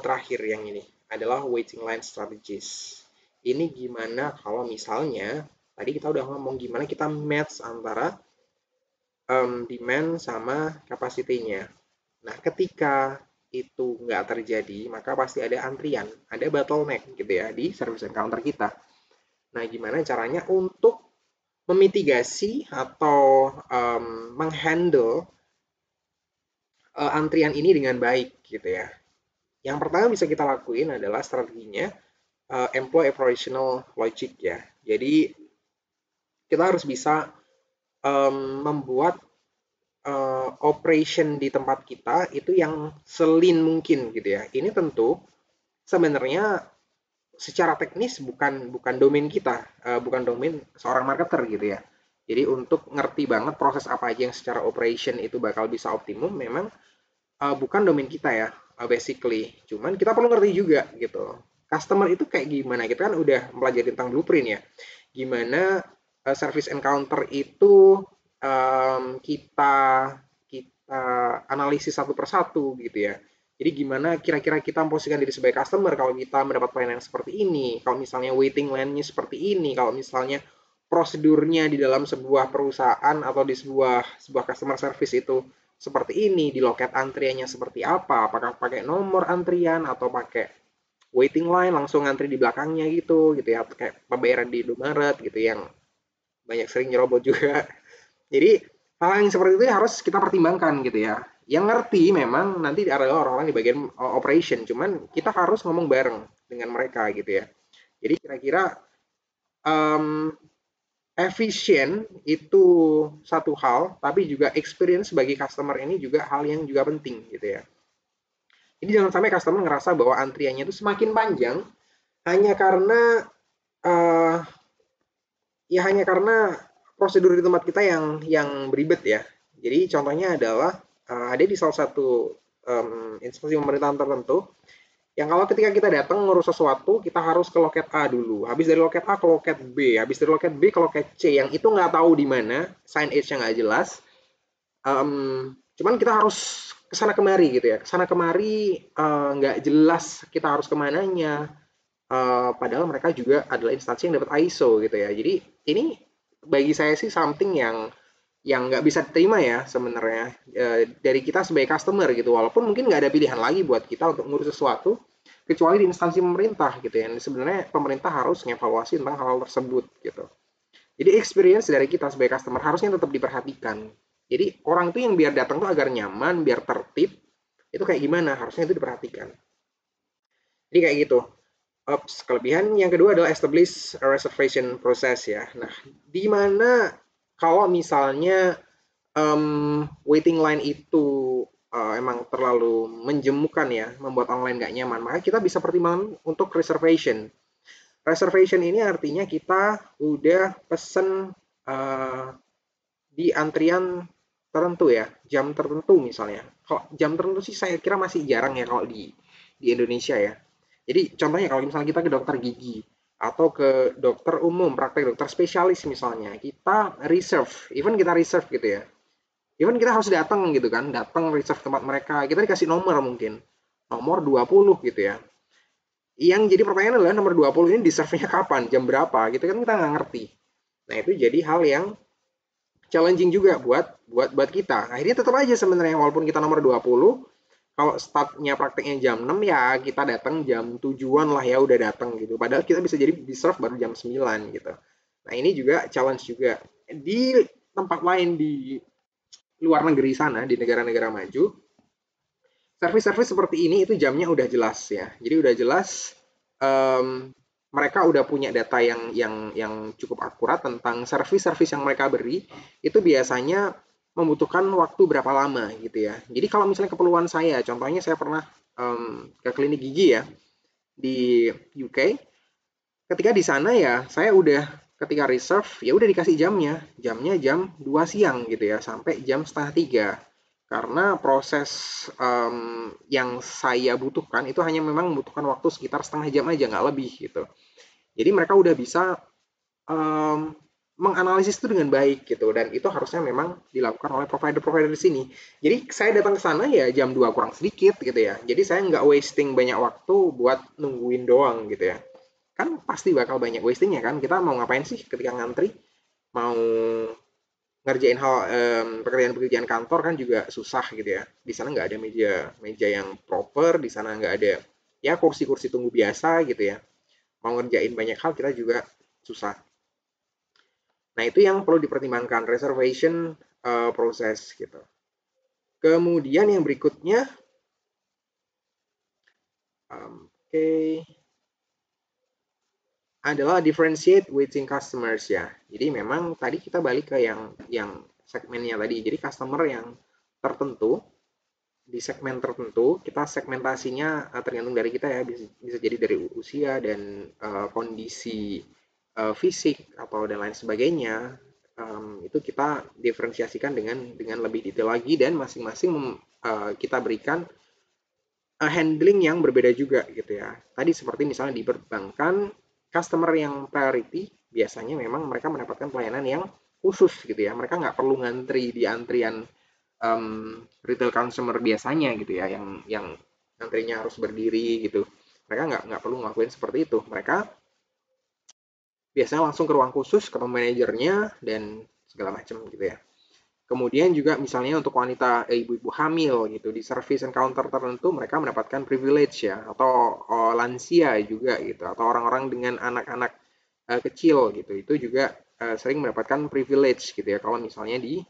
terakhir yang ini adalah waiting line strategies. Ini gimana kalau misalnya tadi kita udah ngomong gimana kita match antara demand sama kapasitinya. Nah, ketika itu nggak terjadi, maka pasti ada antrian, ada bottleneck gitu ya di service encounter kita. Nah, gimana caranya untuk memitigasi atau menghandle antrian ini dengan baik gitu ya. Yang pertama bisa kita lakuin adalah strateginya employ operational logic ya. Jadi kita harus bisa membuat operation di tempat kita itu yang selin mungkin gitu ya. Ini tentu sebenarnya secara teknis bukan bukan domain kita, bukan domain seorang marketer gitu ya. Jadi untuk ngerti banget proses apa aja yang secara operation itu bakal bisa optimum, memang bukan domain kita ya, basically. Cuman kita perlu ngerti juga gitu. Customer itu kayak gimana? Kita kan udah pelajari tentang blueprint ya. Gimana service encounter itu kita kita analisis satu persatu gitu ya. Jadi gimana kira-kira kita memposisikan diri sebagai customer kalau kita mendapat pelayanan seperti ini, kalau misalnya waiting line-nya seperti ini, kalau misalnya prosedurnya di dalam sebuah perusahaan atau di sebuah customer service itu seperti ini, di loket antriannya seperti apa, apakah pakai nomor antrian atau pakai waiting line langsung ngantri di belakangnya gitu ya, kayak pembayaran di Indomaret gitu yang banyak sering nyerobot juga. Jadi hal yang seperti itu harus kita pertimbangkan gitu ya. Yang ngerti memang nanti adalah orang-orang di bagian operation, cuman kita harus ngomong bareng dengan mereka gitu ya. Jadi kira-kira um, efisien itu satu hal, tapi juga experience bagi customer ini juga hal yang juga penting gitu ya. Jadi jangan sampai customer ngerasa bahwa antriannya itu semakin panjang hanya karena uh, hanya karena prosedur di tempat kita yang beribet ya. Jadi contohnya adalah ada di salah satu instansi pemerintahan tertentu yang kalau ketika kita datang ngurus sesuatu kita harus ke loket A dulu. Habis dari loket A ke loket B, habis dari loket B ke loket C yang itu nggak tahu di mana, signage-nya nggak jelas. Cuman kita harus kesana kemari gitu ya. Kesana kemari nggak jelas kita harus kemananya. Padahal mereka juga adalah instansi yang dapat ISO gitu ya. Jadi ini bagi saya sih something yang nggak bisa diterima ya sebenarnya dari kita sebagai customer gitu. Walaupun mungkin nggak ada pilihan lagi buat kita untuk ngurus sesuatu kecuali di instansi pemerintah gitu ya. Sebenarnya pemerintah harus ngevaluasi tentang hal tersebut gitu. Jadi experience dari kita sebagai customer harusnya tetap diperhatikan. Jadi orang itu yang biar datang tuh agar nyaman, biar tertib, itu kayak gimana harusnya itu diperhatikan. Jadi kayak gitu. Kelebihan yang kedua adalah establish a reservation process ya. Nah, di mana kalau misalnya waiting line itu emang terlalu menjemukan ya, membuat online nggak nyaman, maka kita bisa pertimbangkan untuk reservation. Reservation ini artinya kita udah pesen di antrian tertentu ya, jam tertentu misalnya. Kalau jam tertentu sih saya kira masih jarang ya kalau di Indonesia ya. Jadi contohnya kalau misalnya kita ke dokter gigi atau ke dokter umum, praktek dokter spesialis misalnya, kita reserve, even kita reserve gitu ya. Even kita harus datang gitu kan, datang reserve tempat mereka, kita dikasih nomor mungkin, nomor 20 gitu ya. Yang jadi pertanyaan adalah nomor 20 ini di-serve-nya kapan, jam berapa gitu kan kita nggak ngerti. Nah itu jadi hal yang challenging juga buat kita. Akhirnya tetap aja sebenarnya walaupun kita nomor 20, kalau startnya prakteknya jam 6 ya kita datang jam tujuan lah ya udah datang gitu. Padahal kita bisa jadi di serve baru jam 9 gitu. Nah ini juga challenge juga. Di tempat lain di luar negeri sana, di negara-negara maju, servis-servis seperti ini itu jamnya udah jelas ya. Jadi udah jelas um, mereka udah punya data yang cukup akurat tentang servis-servis yang mereka beri itu biasanya membutuhkan waktu berapa lama gitu ya. Jadi kalau misalnya keperluan saya, contohnya saya pernah ke klinik gigi ya di UK. Ketika di sana ya saya udah ketika reserve ya udah dikasih jamnya jam 2 siang gitu ya sampai jam setengah 3 karena proses yang saya butuhkan itu hanya memang membutuhkan waktu sekitar setengah jam aja nggak lebih gitu. Jadi mereka udah bisa menganalisis itu dengan baik gitu dan itu harusnya memang dilakukan oleh provider-provider di sini. Jadi saya datang ke sana ya jam 2 kurang sedikit gitu ya. Jadi saya nggak wasting banyak waktu buat nungguin doang gitu ya. Kan pasti bakal banyak wastingnya kan. Kita mau ngapain sih ketika ngantri? Mau ngerjain hal pekerjaan-pekerjaan kantor kan juga susah gitu ya. Di sana nggak ada meja meja yang proper, di sana nggak ada ya kursi-kursi tunggu biasa gitu ya. Mau ngerjain banyak hal kita juga susah. Nah, itu yang perlu dipertimbangkan reservation proses gitu. Kemudian yang berikutnya oke adalah differentiate waiting customers ya. Jadi memang tadi kita balik ke yang segmennya tadi. Jadi customer yang tertentu di segmen tertentu kita segmentasinya tergantung dari kita ya bisa jadi dari usia dan kondisi fisik atau dan lain sebagainya itu kita diferensiasikan dengan lebih detail lagi dan masing-masing kita berikan handling yang berbeda juga gitu ya. Tadi seperti misalnya di perbankan, customer yang priority biasanya memang mereka mendapatkan pelayanan yang khusus gitu ya. Mereka nggak perlu ngantri di antrian retail consumer biasanya gitu ya, yang antrinya harus berdiri gitu. Mereka nggak perlu ngelakuin seperti itu. Mereka biasanya langsung ke ruang khusus, ketemu manajernya dan segala macam gitu ya. Kemudian juga misalnya untuk wanita ibu-ibu hamil gitu di service encounter tertentu mereka mendapatkan privilege ya atau lansia juga gitu atau orang-orang dengan anak-anak kecil gitu itu juga sering mendapatkan privilege gitu ya kalau misalnya di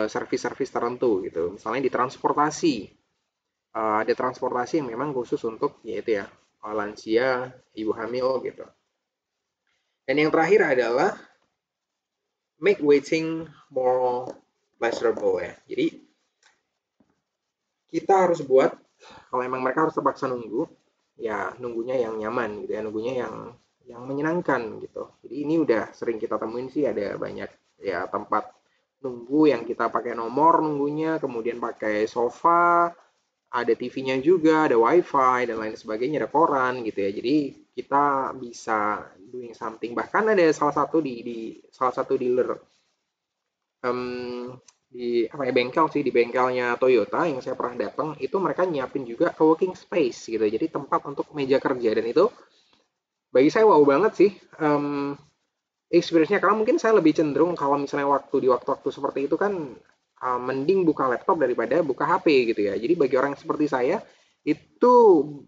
service-service tertentu gitu. Misalnya di transportasi ada transportasi yang memang khusus untuk yaitu ya lansia, ibu hamil gitu. Dan yang terakhir adalah make waiting more pleasurable ya. Jadi kita harus buat kalau emang mereka harus terpaksa nunggu, ya nunggunya yang nyaman gitu ya, nunggunya yang menyenangkan gitu. Jadi ini udah sering kita temuin sih ada banyak ya tempat nunggu yang kita pakai nomor nunggunya, kemudian pakai sofa, ada TV-nya juga, ada wifi dan lain sebagainya, ada koran gitu ya. Jadi kita bisa doing something. Bahkan ada salah satu di salah satu dealer di apa ya bengkel sih di bengkelnya Toyota yang saya pernah datang itu mereka nyiapin juga co-working space gitu jadi tempat untuk meja kerja dan itu bagi saya wow banget sih experience-nya karena mungkin saya lebih cenderung kalau misalnya di waktu-waktu seperti itu kan mending buka laptop daripada buka HP gitu ya jadi bagi orang seperti saya itu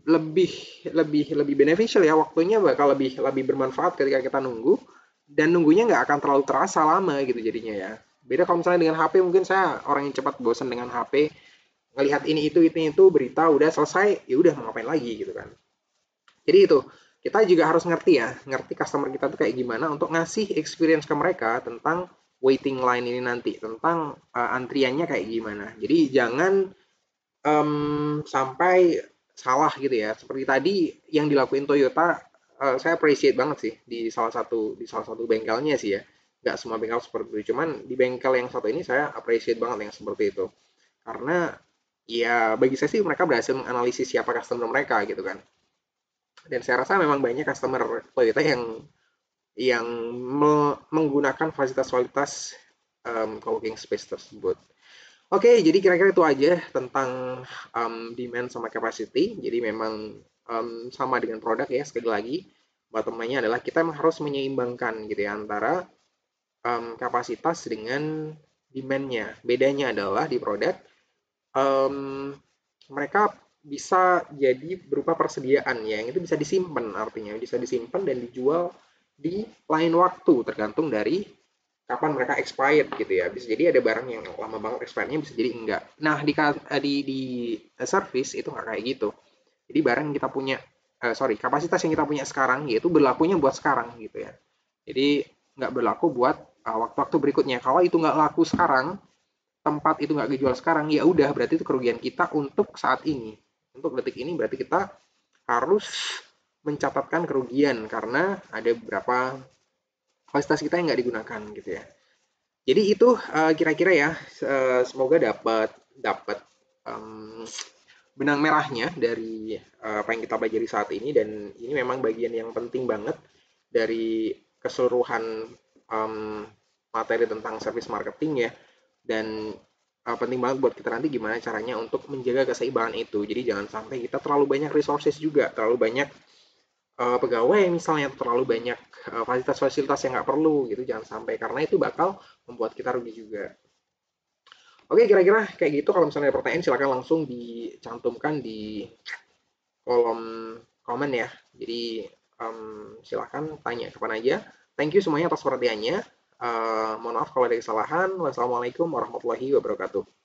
lebih lebih beneficial ya waktunya bakal lebih lebih bermanfaat ketika kita nunggu dan nunggunya nggak akan terlalu terasa lama gitu jadinya ya beda kalau misalnya dengan HP mungkin saya orang yang cepat bosan dengan HP ngelihat ini itu berita udah selesai ya udah mau ngapain lagi gitu kan jadi itu kita juga harus ngerti ya ngerti customer kita tuh kayak gimana untuk ngasih experience ke mereka tentang waiting line ini nanti tentang antriannya kayak gimana jadi jangan sampai salah gitu ya seperti tadi yang dilakuin Toyota saya appreciate banget sih di salah satu bengkelnya sih ya nggak semua bengkel seperti itu cuman di bengkel yang satu ini saya appreciate banget yang seperti itu karena ya bagi saya sih mereka berhasil menganalisis siapa customer mereka gitu kan dan saya rasa memang banyak customer Toyota yang menggunakan fasilitas-fasilitas co-working space tersebut. Oke, jadi kira-kira itu aja tentang demand sama capacity. Jadi memang sama dengan produk ya, sekali lagi. Bottom line-nya adalah kita harus menyeimbangkan gitu ya antara kapasitas dengan demand-nya. Bedanya adalah di produk mereka bisa jadi berupa persediaan ya, yang itu bisa disimpan artinya, bisa disimpan dan dijual di lain waktu tergantung dari kapan mereka expired gitu ya. Bisa jadi ada barang yang lama banget expirednya bisa jadi enggak. Nah, di service itu nggak kayak gitu. Jadi barang yang kita punya kapasitas yang kita punya sekarang yaitu berlakunya buat sekarang gitu ya. Jadi nggak berlaku buat waktu-waktu berikutnya. Kalau itu nggak laku sekarang, tempat itu nggak dijual sekarang, ya udah berarti itu kerugian kita untuk saat ini. Untuk detik ini berarti kita harus mencatatkan kerugian karena ada beberapa fasilitas kita yang nggak digunakan gitu ya. Jadi itu kira-kira ya semoga dapat dapat um, benang merahnya dari apa yang kita pelajari saat ini dan ini memang bagian yang penting banget dari keseluruhan materi tentang service marketing ya dan penting banget buat kita nanti gimana caranya untuk menjaga keseimbangan itu. Jadi jangan sampai kita terlalu banyak resources juga, terlalu banyak pegawai misalnya terlalu banyak fasilitas-fasilitas yang nggak perlu gitu jangan sampai karena itu bakal membuat kita rugi juga. Oke kira-kira kayak gitu kalau misalnya ada pertanyaan silakan langsung dicantumkan di kolom komen ya. Jadi silakan tanya kapan aja. Thank you semuanya atas perhatiannya. Mohon maaf kalau ada kesalahan. Wassalamualaikum warahmatullahi wabarakatuh.